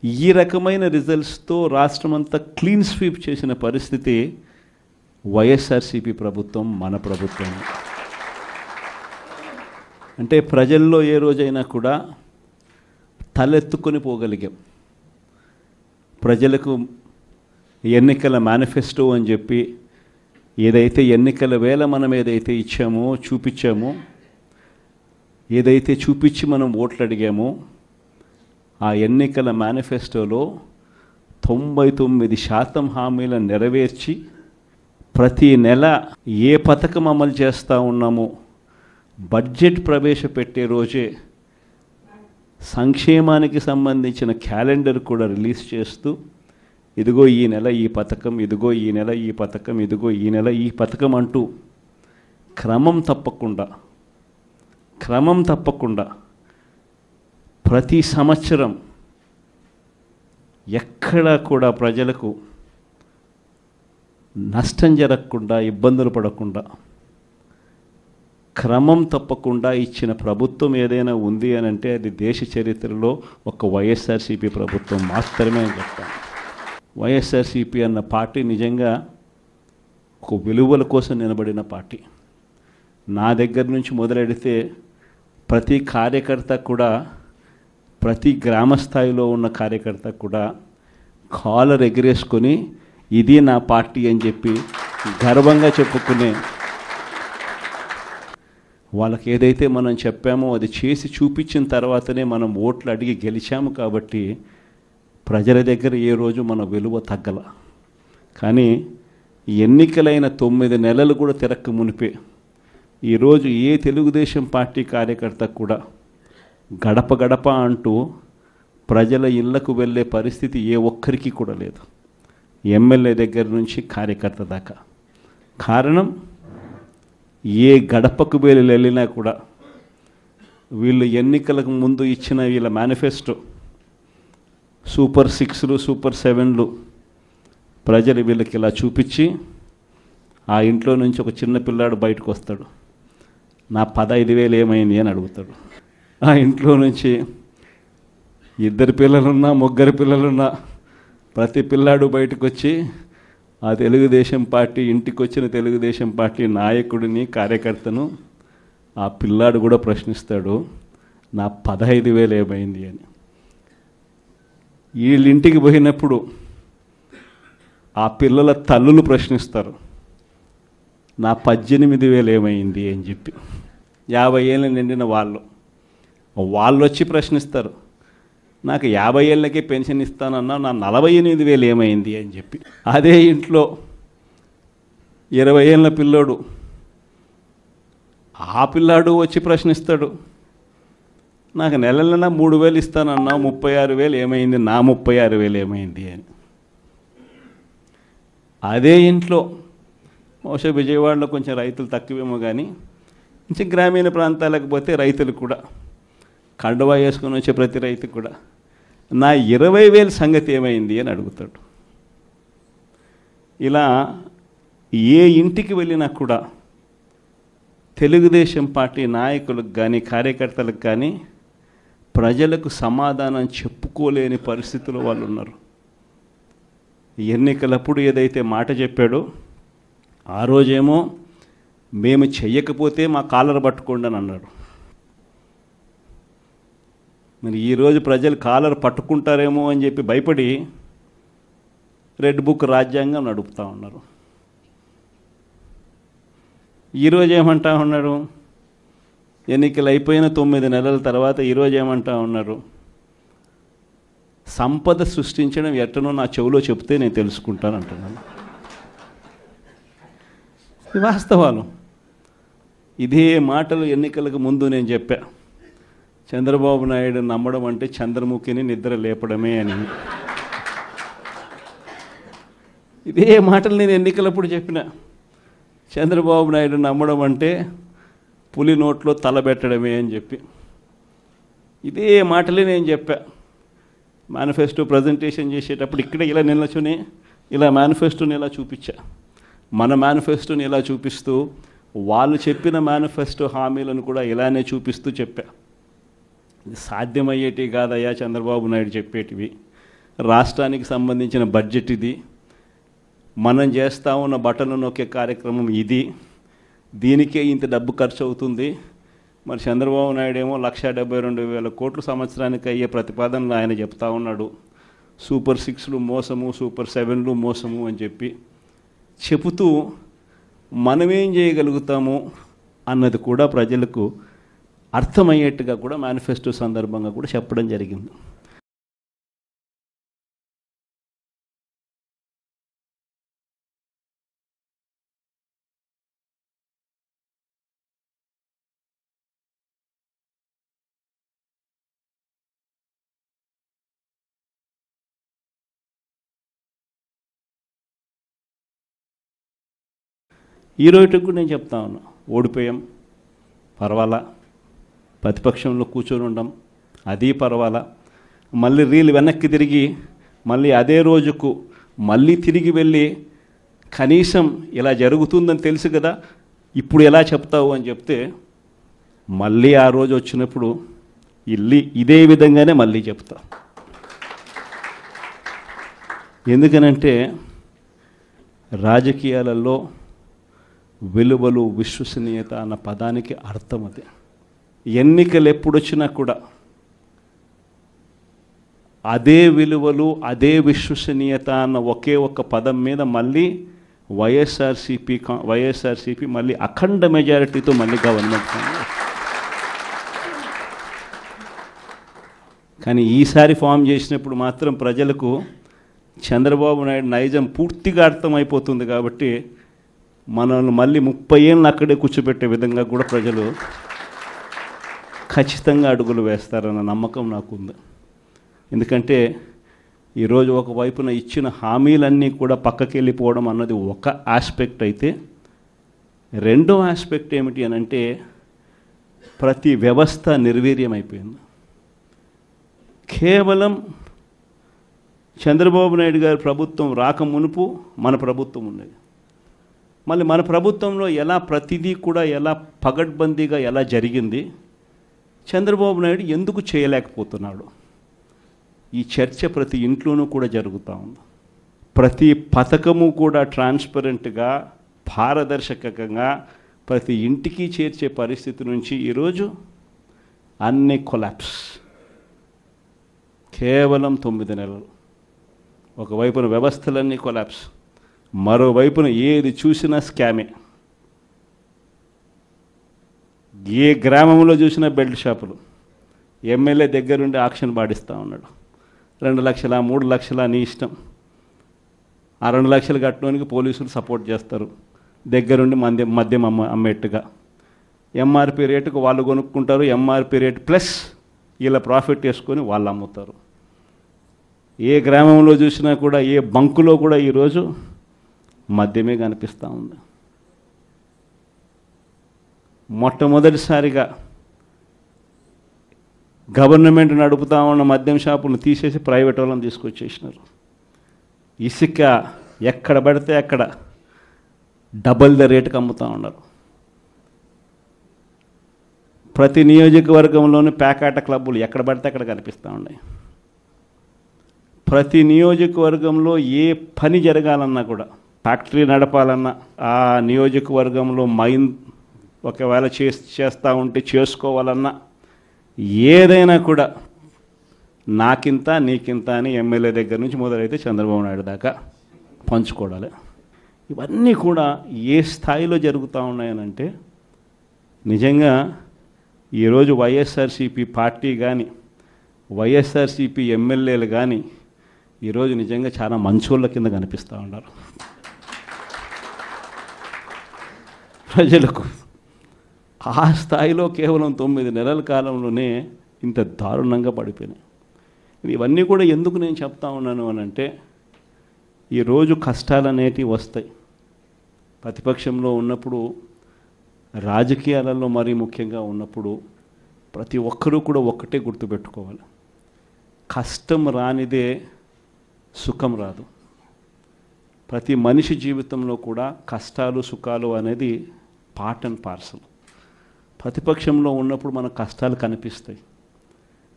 ఈ రకమైన రిజల్ట్స్తో రాష్ట్రమంతా క్లీన్ స్వీప్ చేసిన పరిస్థితి వైఎస్ఆర్సీపీ ప్రభుత్వం, మన ప్రభుత్వం. అంటే ప్రజల్లో ఏ రోజైనా కూడా తలెత్తుకొని పోగలిగాం. ప్రజలకు ఎన్నికల మేనిఫెస్టో అని చెప్పి ఏదైతే ఎన్నికల వేళ మనం ఏదైతే ఇచ్చామో, చూపించామో, ఏదైతే చూపించి మనం ఓట్లు అడిగామో, ఆ ఎన్నికల మేనిఫెస్టోలో 99% హామీలను నెరవేర్చి ప్రతి నెల ఏ పథకం అమలు చేస్తూ ఉన్నామో బడ్జెట్ ప్రవేశపెట్టే రోజే సంక్షేమానికి సంబంధించిన క్యాలెండర్ కూడా రిలీజ్ చేస్తూ, ఇదిగో ఈ నెల ఈ పథకం, ఇదిగో ఈ నెల ఈ పథకం, ఇదిగో ఈ నెల ఈ పథకం అంటూ క్రమం తప్పకుండా ప్రతి సంవత్సరం ఎక్కడా కూడా ప్రజలకు నష్టం జరగకుండా, ఇబ్బందులు పడకుండా, క్రమం తప్పకుండా ఇచ్చిన ప్రభుత్వం ఏదైనా ఉంది అని అంటే అది దేశ చరిత్రలో ఒక వైఎస్ఆర్సీపీ ప్రభుత్వం మాత్రమే అని చెప్తాను. వైఎస్ఆర్సీపీ అన్న పార్టీ నిజంగా ఒక విలువల కోసం నిలబడిన పార్టీ. నా దగ్గర నుంచి మొదలెడితే ప్రతి కార్యకర్త కూడా, ప్రతి గ్రామ స్థాయిలో ఉన్న కార్యకర్త కూడా కాలర్ ఎగిరేసుకొని ఇది నా పార్టీ అని చెప్పి గర్వంగా చెప్పుకునే, వాళ్ళకి ఏదైతే మనం చెప్పామో అది చేసి చూపించిన తర్వాతనే మనం ఓట్లు అడిగి గెలిచాము. కాబట్టి ప్రజల దగ్గర ఏ రోజు మన విలువ తగ్గల. కానీ ఎన్నికలైన 9 నెలలు కూడా తిరక్క మునిపే ఈరోజు ఏ తెలుగుదేశం పార్టీ కార్యకర్త కూడా గడప గడప అంటూ ప్రజల ఇళ్లకు వెళ్ళే పరిస్థితి ఏ ఒక్కరికి కూడా లేదు, ఎమ్మెల్యే దగ్గర నుంచి కార్యకర్త దాకా. కారణం, ఏ గడపకు వెళ్ళినా కూడా వీళ్ళు ఎన్నికలకు ముందు ఇచ్చిన వీళ్ళ మేనిఫెస్టో సూపర్ 6లు, సూపర్ 7లు ప్రజలు వీళ్ళకి ఇలా చూపించి, ఆ ఇంట్లో నుంచి ఒక చిన్న పిల్లాడు బయటకు వస్తాడు, నా 15,000 ఏమైంది అని అడుగుతాడు. ఆ ఇంట్లో నుంచి 2 పిల్లలున్నా, 3 పిల్లలున్నా ప్రతి పిల్లాడు బయటకు వచ్చి ఆ తెలుగుదేశం పార్టీ, ఇంటికి వచ్చిన తెలుగుదేశం పార్టీ నాయకుడిని, కార్యకర్తను ఆ పిల్లాడు కూడా ప్రశ్నిస్తాడు, నా 15,000 ఏమైంది అని. వీళ్ళింటికి పోయినప్పుడు ఆ పిల్లల తల్లులు ప్రశ్నిస్తారు, నా 18,000 ఏమైంది అని చెప్పి. 50 ఏళ్ళు నిండిన వాళ్ళు వచ్చి ప్రశ్నిస్తారు, నాకు 50 ఏళ్ళకే పెన్షన్ ఇస్తానన్నా, నా 48,000 ఏమైంది అని చెప్పి. అదే ఇంట్లో 20 ఏళ్ళ పిల్లోడు, ఆ పిల్లాడు వచ్చి ప్రశ్నిస్తాడు, నాకు నెలలైనా 3,000 ఇస్తానన్నా, 36,000 ఏమైంది, నా 36,000 ఏమైంది అని. అదే ఇంట్లో బహుశా విజయవాడలో కొంచెం రైతులు తక్కువేమో కానీ కొంచెం గ్రామీణ ప్రాంతాలకు పోతే రైతులు కూడా, కండువా వేసుకొని వచ్చే ప్రతి రైతు కూడా నా 20,000 సంగతి ఏమైంది అని అడుగుతాడు. ఇలా ఏ ఇంటికి వెళ్ళినా కూడా తెలుగుదేశం పార్టీ నాయకులకు కానీ, కార్యకర్తలకు కానీ ప్రజలకు సమాధానం చెప్పుకోలేని పరిస్థితుల్లో వాళ్ళు ఉన్నారు. ఎన్నికలప్పుడు ఏదైతే మాట చెప్పాడో ఆ రోజేమో మేము చెయ్యకపోతే మా కాలర్ పట్టుకోండి అని అన్నాడు. మరి ఈరోజు ప్రజలు కాలర్ పట్టుకుంటారేమో అని చెప్పి భయపడి రెడ్ బుక్ రాజ్యాంగం నడుపుతూ ఉన్నారు. ఈరోజు ఏమంటా ఉన్నారు? ఎన్నికలు అయిపోయిన 9 నెలల తర్వాత ఈరోజు ఏమంటా ఉన్నారు? సంపద సృష్టించడం ఎట్టనో నా చెవిలో చెప్తే నేను తెలుసుకుంటాను అంటున్నాను. వాస్తవాలు. ఇదే మాటలు ఎన్నికలకు ముందు నేను చెప్పా. చంద్రబాబు నాయుడు నమ్మడం అంటే చంద్రముఖిని నిద్ర లేపడమే అని. ఇదే మాటలు నేను ఎన్నికలప్పుడు చెప్పిన. చంద్రబాబు నాయుడు నమ్మడం అంటే పులి నోట్లో తలబెట్టడమే అని చెప్పి ఇదే మాటలే నేను చెప్పా. మేనిఫెస్టో ప్రజెంటేషన్ చేసేటప్పుడు ఇక్కడే ఇలా నిల్చుని ఇలా మేనిఫెస్టోని ఇలా చూపించా. మన మేనిఫెస్టోని ఇలా చూపిస్తూ వాళ్ళు చెప్పిన మేనిఫెస్టో హామీలను కూడా ఇలానే చూపిస్తూ చెప్పా. ఇది సాధ్యమయ్యేటి కాదయ్యా చంద్రబాబు నాయుడు చెప్పేటివి. రాష్ట్రానికి సంబంధించిన బడ్జెట్ ఇది, మనం చేస్తూ ఉన్న బటన్లు నొక్కే కార్యక్రమం ఇది, దీనికే ఇంత డబ్బు ఖర్చు అవుతుంది. మరి చంద్రబాబు నాయుడు ఏమో 1,72,000 కోట్లు సంవత్సరానికి అయ్యే ప్రతిపాదనలు ఆయన చెప్తా ఉన్నాడు. సూపర్ 6లు మోసము, సూపర్ 7లు మోసము అని చెప్పి చెబుతూ మనమేం చేయగలుగుతాము అన్నది కూడా ప్రజలకు అర్థమయ్యేట్టుగా కూడా మేనిఫెస్టో సందర్భంగా కూడా చెప్పడం జరిగింది. ఈ రోజుకు నేను చెప్తా ఉన్నా, ఓడిపోయాం పర్వాలా, ప్రతిపక్షంలో కూర్చొని ఉండం అది పర్వాలా, మళ్ళీ రీల్ వెనక్కి తిరిగి మళ్ళీ అదే రోజుకు మళ్ళీ తిరిగి వెళ్ళి కనీసం ఇలా జరుగుతుందని తెలుసు కదా ఇప్పుడు ఎలా చెప్తావు అని చెప్తే మళ్ళీ ఆ రోజు వచ్చినప్పుడు ఇదే విధంగానే మళ్ళీ చెప్తా. ఎందుకనంటే రాజకీయాలలో విలువలు, విశ్వసనీయత అన్న పదానికి అర్థం అదే. ఎన్నికలు ఎప్పుడొచ్చినా కూడా అదే విలువలు, అదే విశ్వసనీయత అన్న ఒకే ఒక్క పదం మీద మళ్ళీ వైఎస్ఆర్సీపీ మళ్ళీ అఖండ మెజారిటీతో మళ్ళీ గవర్నమెంట్. కానీ ఈసారి ఫామ్ చేసినప్పుడు మాత్రం ప్రజలకు చంద్రబాబు నాయుడు నైజం పూర్తిగా అర్థమైపోతుంది. కాబట్టి మనల్ని మళ్ళీ 30 ఏళ్ళు అక్కడే కూర్చోబెట్టే విధంగా కూడా ప్రజలు ఖచ్చితంగా అడుగులు వేస్తారన్న నమ్మకం నాకుంది. ఎందుకంటే ఈరోజు ఒకవైపున ఇచ్చిన హామీలన్నీ కూడా పక్కకి వెళ్ళిపోవడం అన్నది ఒక ఆస్పెక్ట్ అయితే, రెండో ఆస్పెక్ట్ ఏమిటి అని అంటే ప్రతి వ్యవస్థ నిర్వీర్యం అయిపోయింది. కేవలం చంద్రబాబు నాయుడు గారి ప్రభుత్వం రాకమునుపు మన ప్రభుత్వం ఉన్నది. మళ్ళీ మన ప్రభుత్వంలో ఎలా ప్రతిదీ కూడా ఎలా పగడ్బందీగా ఎలా జరిగింది, చంద్రబాబు నాయుడు ఎందుకు చేయలేకపోతున్నాడు, ఈ చర్చ ప్రతి ఇంట్లోనూ కూడా జరుగుతూ ఉంది. ప్రతి పథకము కూడా ట్రాన్స్పరెంట్గా, పారదర్శకంగా ప్రతి ఇంటికి చేర్చే పరిస్థితి నుంచి ఈరోజు అన్ని కొలాప్స్. కేవలం 9 నెలలు. ఒకవైపున వ్యవస్థలన్నీ కొలాప్స్, మరోవైపున ఏది చూసినా స్కామే. ఏ గ్రామంలో చూసినా బెల్ట్ షాపులు. ఎమ్మెల్యే దగ్గరుండి ఆక్షన్ పాడిస్తూ ఉన్నాడు. 2 లక్షల 3 లక్షల నీ ఇష్టం. ఆ 2 లక్షలు కట్టడానికి పోలీసులు సపోర్ట్ చేస్తారు, దగ్గరుండి మద్యం అమ్మేట్టుగా. ఎంఆర్పి రేటుకు వాళ్ళు కొనుక్కుంటారు, ఎంఆర్పి రేటు ప్లస్ ఇలా ప్రాఫిట్ వేసుకొని వాళ్ళు అమ్ముతారు. ఏ గ్రామంలో చూసినా కూడా, ఏ బంకులో కూడా ఈరోజు మద్యమే కనిపిస్తూ ఉంది. మొట్టమొదటిసారిగా గవర్నమెంట్ నడుపుతూ ఉన్న మద్యం షాపులను తీసేసి ప్రైవేట్ వాళ్ళని తీసుకొచ్చేసినారు. ఇసుక ఎక్కడ పడితే అక్కడ డబల్ ద రేటుకి అమ్ముతూ ఉన్నారు. ప్రతి నియోజకవర్గంలోని పేకాట క్లబ్బులు ఎక్కడ పడితే అక్కడ కనిపిస్తూ ఉన్నాయి. ప్రతి నియోజకవర్గంలో ఏ పని జరగాలన్నా కూడా, ఫ్యాక్టరీ నడపాలన్నా, ఆ నియోజకవర్గంలో మైన్ ఒకవేళ చేస్తూ ఉంటే చేసుకోవాలన్నా, ఏదైనా కూడా నాకింత నీకింత అని ఎమ్మెల్యే దగ్గర నుంచి మొదలైతే చంద్రబాబు నాయుడు దాకా పంచుకోవడాలి. ఇవన్నీ కూడా ఏ స్థాయిలో జరుగుతూ ఉన్నాయనంటే, నిజంగా ఈరోజు వైఎస్ఆర్సీపీ పార్టీ కానీ, వైఎస్ఆర్సీపీ ఎమ్మెల్యేలు కానీ ఈరోజు నిజంగా చాలా మంచోళ్ళ కింద కనిపిస్తూ ఉన్నారు ప్రజలకు. ఆ స్థాయిలో కేవలం 9 నెలల కాలంలోనే ఇంత దారుణంగా పడిపోయినాయి. ఇవన్నీ కూడా ఎందుకు నేను చెప్తా ఉన్నాను అని అంటే, ఈరోజు కష్టాలు అనేటివి వస్తాయి. ప్రతిపక్షంలో ఉన్నప్పుడు, రాజకీయాలలో మరీ ముఖ్యంగా ఉన్నప్పుడు ప్రతి ఒక్కరూ కూడా ఒక్కటే గుర్తుపెట్టుకోవాలి, కష్టం రానిదే సుఖం రాదు. ప్రతి మనిషి జీవితంలో కూడా కష్టాలు సుఖాలు అనేది పార్ట్ అండ్ పార్సల్. ప్రతిపక్షంలో ఉన్నప్పుడు మన కష్టాలు కనిపిస్తాయి,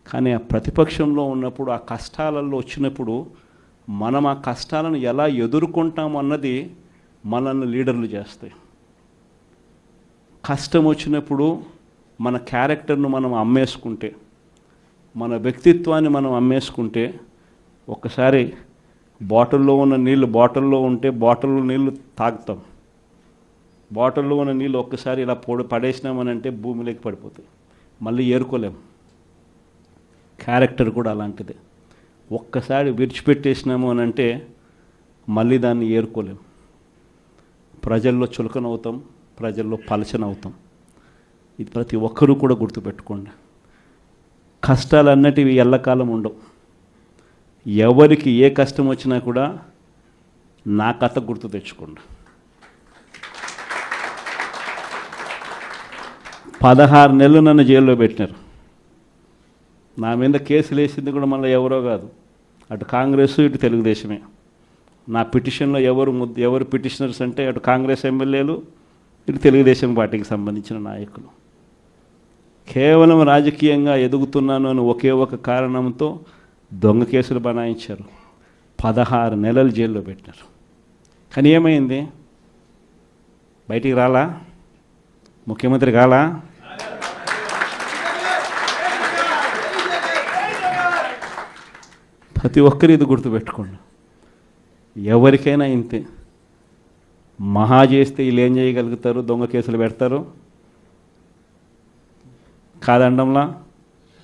కానీ ఆ ప్రతిపక్షంలో ఉన్నప్పుడు ఆ కష్టాలలో వచ్చినప్పుడు మనం ఆ కష్టాలను ఎలా ఎదుర్కొంటాం అన్నది మనల్ని లీడర్లు చేస్తాయి. కష్టం వచ్చినప్పుడు మన క్యారెక్టర్ను మనం అమ్మేసుకుంటే, మన వ్యక్తిత్వాన్ని మనం అమ్మేసుకుంటే, ఒక్కసారి బాటిల్లో ఉన్న నీళ్ళు బాటిల్లో ఉంటే బాటిల్లో నీళ్ళు తాగుతాం, బాటిల్లో ఉన్న నీళ్ళు ఒక్కసారి ఇలా పడేసినామనంటే భూమిలోకి పడిపోతాయి, మళ్ళీ ఏరుకోలేం. క్యారెక్టర్ కూడా అలాంటిదే. ఒక్కసారి విడిచిపెట్టేసినాము అని అంటే మళ్ళీ దాన్ని ఏరుకోలేం. ప్రజల్లో చులకనవుతాం, ప్రజల్లో పలచనవుతాం. ఇది ప్రతి ఒక్కరూ కూడా గుర్తుపెట్టుకోండి. కష్టాలు అన్నటివి ఎల్లకాలం ఉండవు. ఎవరికి ఏ కష్టం వచ్చినా కూడా నా కథ గుర్తు తెచ్చుకోండి. 16 నెలలు నన్ను జైల్లో పెట్టినారు. నా మీద కేసులు వేసింది కూడా మళ్ళీ ఎవరో కాదు, అటు కాంగ్రెస్ ఇటు తెలుగుదేశమే. నా పిటిషన్లో ఎవరు పిటిషనర్స్ అంటే అటు కాంగ్రెస్ ఎమ్మెల్యేలు, ఇటు తెలుగుదేశం పార్టీకి సంబంధించిన నాయకులు. కేవలం రాజకీయంగా ఎదుగుతున్నాను అని ఒకే ఒక కారణంతో దొంగ కేసులు బనాయించారు. 16 నెలలు జైల్లో పెట్టినారు. కానీ ఏమైంది? బయటికి రాలా? ముఖ్యమంత్రి కాలా? ప్రతి ఒక్కరు ఇది గుర్తుపెట్టుకోండి. ఎవరికైనా ఇంతే. మహా చేస్తే వీళ్ళు ఏం చేయగలుగుతారు? దొంగ కేసులు పెడతారు, కాదండంలా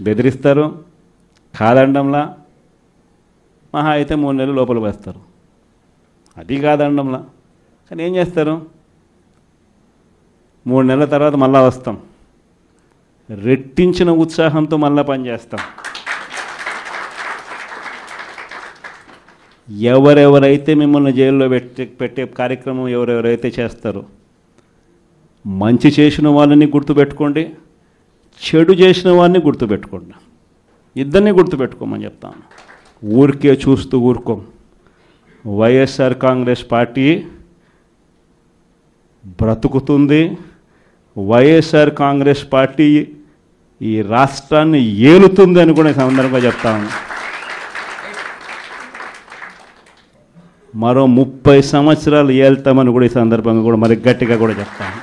బెదిరిస్తారు, కాదండంలా మహా అయితే 3 నెలలు లోపల వేస్తారు, అది కాదండంలా. కానీ ఏం చేస్తారు? 3 నెలల తర్వాత మళ్ళా వస్తాం, రెట్టించిన ఉత్సాహంతో మళ్ళా పనిచేస్తాం. ఎవరెవరైతే మిమ్మల్ని జైల్లో పెట్టే కార్యక్రమం ఎవరెవరైతే చేస్తారో, మంచి చేసిన వాళ్ళని గుర్తుపెట్టుకోండి, చెడు చేసిన వాడిని గుర్తుపెట్టుకోండి. ఇద్దరిని గుర్తుపెట్టుకోమని చెప్తాను. ఊరికే చూస్తూ ఊరుకోం. వైఎస్ఆర్ కాంగ్రెస్ పార్టీ బ్రతుకుతుంది. వైఎస్ఆర్ కాంగ్రెస్ పార్టీ ఈ రాష్ట్రాన్ని ఏలుతుంది అని కూడా సందర్భంగా చెప్తాను. మరో 30 సంవత్సరాలు ఏళ్తామని కూడా ఈ సందర్భంగా కూడా మరి గట్టిగా కూడా చెప్తాను.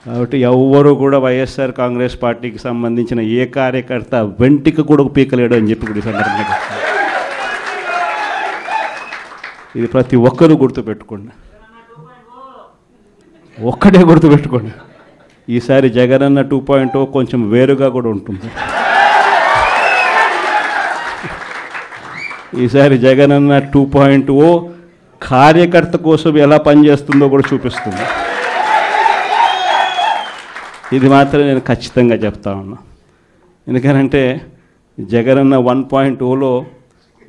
కాబట్టి ఎవ్వరూ కూడా వైఎస్ఆర్ కాంగ్రెస్ పార్టీకి సంబంధించిన ఏ కార్యకర్త వెంటికి కూడా పీకలేడు అని చెప్పి కూడా ఈ సందర్భంగా చెప్తాను. ఇది ప్రతి ఒక్కరూ గుర్తుపెట్టుకోండి, ఒక్కటే గుర్తుపెట్టుకోండి. ఈసారి జగనన్న 2.0 కొంచెం వేరుగా కూడా ఉంటుంది. ఈసారి జగనన్న 2.0 కార్యకర్త కోసం ఎలా పనిచేస్తుందో కూడా చూపిస్తుంది. ఇది మాత్రం నేను ఖచ్చితంగా చెప్తా ఉన్నా. ఎందుకనంటే జగనన్న 1.0లో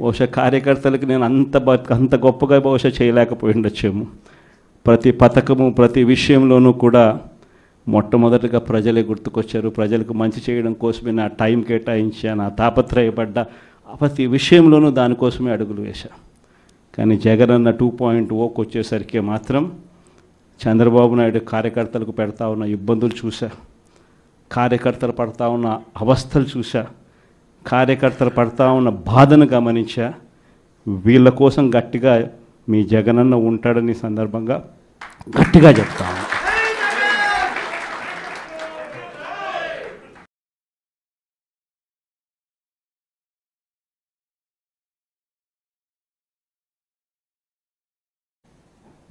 బహుశా కార్యకర్తలకి నేను అంత గొప్పగా బహుశా చేయలేకపోయి ఉండొచ్చేమో. ప్రతి పథకము ప్రతి విషయంలోనూ కూడా మొట్టమొదటిగా ప్రజలే గుర్తుకొచ్చారు. ప్రజలకు మంచి చేయడం కోసమే నా టైం కేటాయించా, నా తాపత్రయపడ్డా, ప్రతి విషయంలోనూ దానికోసమే అడుగులు వేశా. కానీ జగనన్న 2.0కి వచ్చేసరికి మాత్రం చంద్రబాబు నాయుడు కార్యకర్తలకు పెడతా ఉన్న ఇబ్బందులు చూసా. కార్యకర్తలు పడతా ఉన్న అవస్థలు చూసా, కార్యకర్తలు పడతా ఉన్న బాధను గమనించా. వీళ్ళ కోసం గట్టిగా మీ జగనన్న ఉంటాడని సందర్భంగా గట్టిగా చెప్తాను.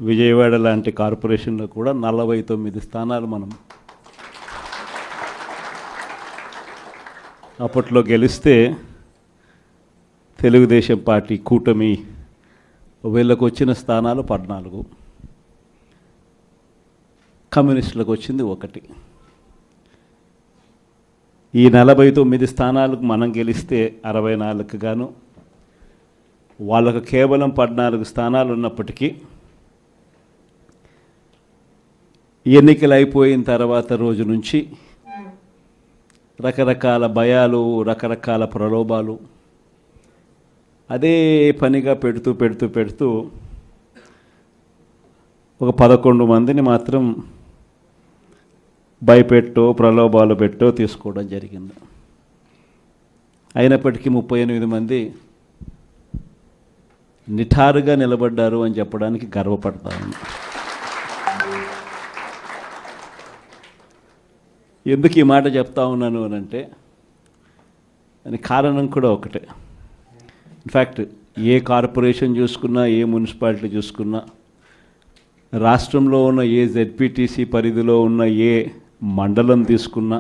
విజయవాడ లాంటి కార్పొరేషన్లో కూడా 49 స్థానాలు మనం అప్పట్లో గెలిస్తే తెలుగుదేశం పార్టీ కూటమి వీళ్ళకు వచ్చిన స్థానాలు 14, కమ్యూనిస్టులకు వచ్చింది 1. ఈ 49 స్థానాలకు మనం గెలిస్తే 64కు గాను వాళ్ళకు కేవలం 14 స్థానాలు ఉన్నప్పటికీ ఎన్నికలు అయిపోయిన తర్వాత రోజు నుంచి రకరకాల భయాలు, రకరకాల ప్రలోభాలు అదే పనిగా పెడుతూ ఒక 11 మందిని మాత్రం భయపెట్టో ప్రలోభాలు పెట్టో తీసుకోవడం జరిగింది. అయినప్పటికీ 38 మంది నిఠారుగా నిలబడ్డారు అని చెప్పడానికి గర్వపడతాను. ఎందుకు ఈ మాట చెప్తా ఉన్నాను అని అంటే దానికి కారణం కూడా ఒకటే. ఇన్ఫ్యాక్ట్ ఏ కార్పొరేషన్ చూసుకున్నా, ఏ మున్సిపాలిటీ చూసుకున్నా, రాష్ట్రంలో ఉన్న ఏ జెడ్పీటీసీ పరిధిలో ఉన్న ఏ మండలం తీసుకున్నా,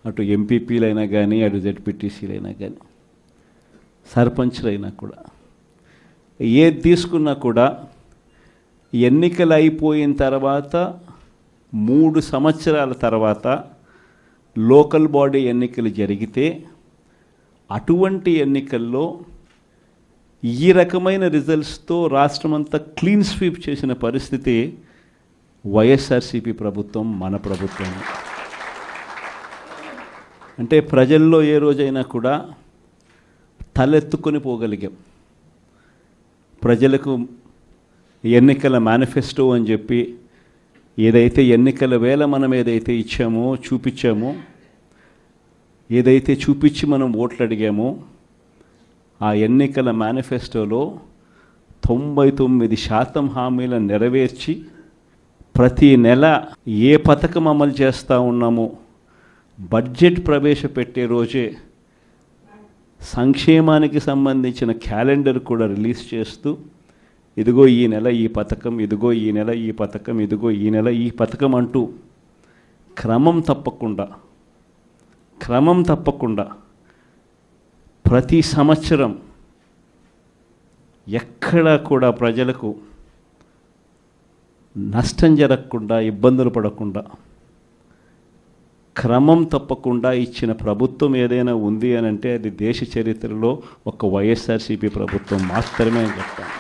అటు ఎంపీపీలైనా కానీ, అటు జెడ్పీటీసీలైనా కానీ, సర్పంచ్లైనా కూడా, ఏది తీసుకున్నా కూడా ఎన్నికలు అయిపోయిన తర్వాత 3 సంవత్సరాల తర్వాత లోకల్ బాడీ ఎన్నికలు జరిగితే అటువంటి ఎన్నికల్లో ఈ రకమైన రిజల్ట్స్తో రాష్ట్రమంతా క్లీన్ స్వీప్ చేసిన పరిస్థితి వైఎస్ఆర్సీపీ ప్రభుత్వం, మన ప్రభుత్వం. అంటే ప్రజల్లో ఏ రోజైనా కూడా తలెత్తుకొని పోగలిగాం. ప్రజలకు ఎన్నికల మేనిఫెస్టో అని చెప్పి ఏదైతే ఎన్నికల వేళ మనం ఏదైతే ఇచ్చామో, చూపించామో, ఏదైతే చూపించి మనం ఓట్లు అడిగామో, ఆ ఎన్నికల మేనిఫెస్టోలో 99% హామీలను నెరవేర్చి ప్రతి నెల ఏ పథకం అమలు చేస్తూ ఉన్నామో బడ్జెట్ ప్రవేశపెట్టే రోజే సంక్షేమానికి సంబంధించిన క్యాలెండర్ కూడా రిలీజ్ చేస్తూ, ఇదిగో ఈ నెల ఈ పథకం, ఇదిగో ఈ నెల ఈ పథకం, ఇదిగో ఈ నెల ఈ పథకం అంటూ క్రమం తప్పకుండా ప్రతి సంవత్సరం ఎక్కడా కూడా ప్రజలకు నష్టం జరగకుండా, ఇబ్బందులు పడకుండా, క్రమం తప్పకుండా ఇచ్చిన ప్రభుత్వం ఏదైనా ఉంది అని అంటే అది దేశ చరిత్రలో ఒక వైఎస్ఆర్సీపీ ప్రభుత్వం మాత్రమే అని చెప్తాను.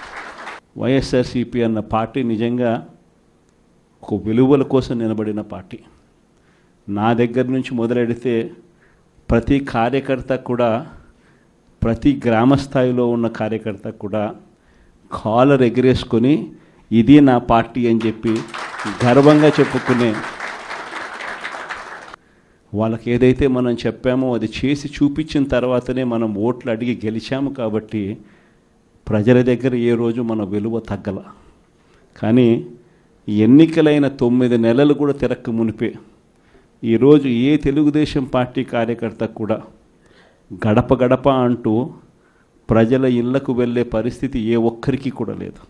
వైఎస్ఆర్సీపీ అన్న పార్టీ నిజంగా ఒక విలువల కోసం నిలబడిన పార్టీ. నా దగ్గర నుంచి మొదలెడితే ప్రతి కార్యకర్త కూడా, ప్రతి గ్రామ స్థాయిలో ఉన్న కార్యకర్త కూడా కాలర్ ఎగిరేసుకొని ఇది నా పార్టీ అని చెప్పి గర్వంగా చెప్పుకునే, వాళ్ళకి ఏదైతే మనం చెప్పామో అది చేసి చూపించిన తర్వాతనే మనం ఓట్లు అడిగి గెలిచాము. కాబట్టి ప్రజల దగ్గర ఏ రోజు మన విలువ తగ్గల. కానీ ఎన్నికలైన 9 నెలలు కూడా తిరక్క మునిపే ఈరోజు ఏ తెలుగుదేశం పార్టీ కార్యకర్త కూడా గడప గడప అంటూ ప్రజల ఇళ్లకు వెళ్ళే పరిస్థితి ఏ ఒక్కరికి కూడా లేదు,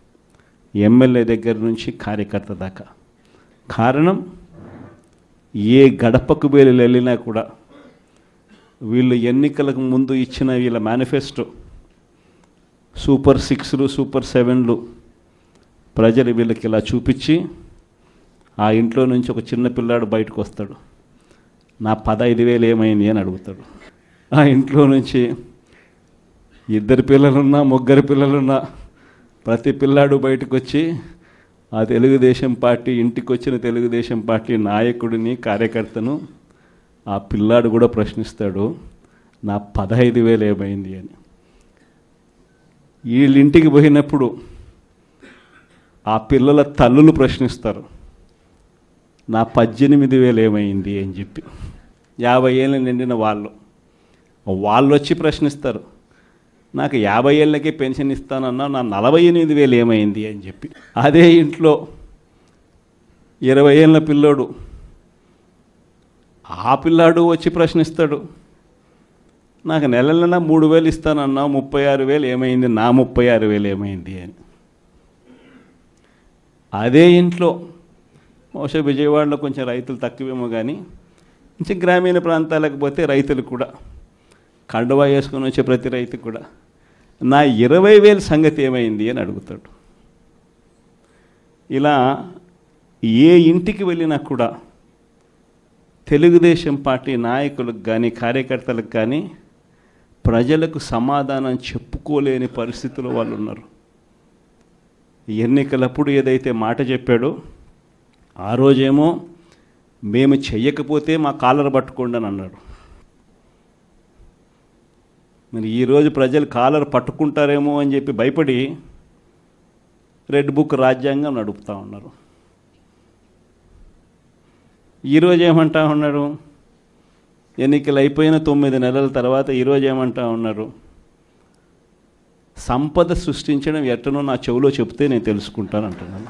ఎమ్మెల్యే దగ్గర నుంచి కార్యకర్త దాకా. కారణం ఏ గడపకు వెళ్ళినా కూడా వీళ్ళు ఎన్నికలకు ముందు ఇచ్చిన వీళ్ళ మేనిఫెస్టో సూపర్ 6లు, సూపర్ 7లు ప్రజలు వీళ్ళకి ఇలా చూపించి ఆ ఇంట్లో నుంచి ఒక చిన్న పిల్లాడు బయటకు వస్తాడు, నా 15,000 ఏమైంది అని అడుగుతాడు. ఆ ఇంట్లో నుంచి 2 పిల్లలున్నా 3 పిల్లలున్నా ప్రతి పిల్లాడు బయటకు వచ్చి ఆ తెలుగుదేశం పార్టీ ఇంటికి వచ్చిన తెలుగుదేశం పార్టీ నాయకుడిని, కార్యకర్తను ఆ పిల్లాడు కూడా ప్రశ్నిస్తాడు, నా 15,000 ఏమైంది అని. వీళ్ళింటికి పోయినప్పుడు ఆ పిల్లల తల్లులు ప్రశ్నిస్తారు, నా 18,000 ఏమైంది అని చెప్పి. 50 ఏళ్ళు నిండిన వాళ్ళు వచ్చి ప్రశ్నిస్తారు, నాకు 50 ఏళ్ళకే పెన్షన్ ఇస్తానన్నా నా 48,000 ఏమైంది అని చెప్పి. అదే ఇంట్లో 20 ఏళ్ళ పిల్లోడు, ఆ పిల్లాడు వచ్చి ప్రశ్నిస్తాడు, నాకు నెలలైనా 3,000 ఇస్తానన్నా 36,000 ఏమైంది, నా 36,000 ఏమైంది అని. అదే ఇంట్లో బహుశా విజయవాడలో కొంచెం రైతులు తక్కువేమో కానీ కొంచెం గ్రామీణ ప్రాంతాలకు పోతే రైతులు కూడా కండువా వేసుకొని వచ్చే ప్రతి రైతు కూడా నా 20,000 సంగతి ఏమైంది అని అడుగుతాడు. ఇలా ఏ ఇంటికి వెళ్ళినా కూడా తెలుగుదేశం పార్టీ నాయకులకు కానీ కార్యకర్తలకు కానీ ప్రజలకు సమాధానం చెప్పుకోలేని పరిస్థితుల్లో వాళ్ళు ఉన్నారు. ఎన్నికలప్పుడు ఏదైతే మాట చెప్పాడో ఆ రోజేమో మేము చెయ్యకపోతే మా కాలర్ పట్టుకోండి అని అన్నాడు. మరి ఈరోజు ప్రజలు కాలర్ పట్టుకుంటారేమో అని చెప్పి భయపడి రెడ్ బుక్ రాజ్యాంగం నడుపుతూ ఉన్నారు. ఈరోజు ఏమంటా ఉన్నారు, ఎన్నికలు అయిపోయిన 9 నెలల తర్వాత ఈరోజు ఏమంటా ఉన్నారు, సంపద సృష్టించడం ఎట్టనో నా చెవిలో చెప్తే నేను తెలుసుకుంటాను అంటున్నాను.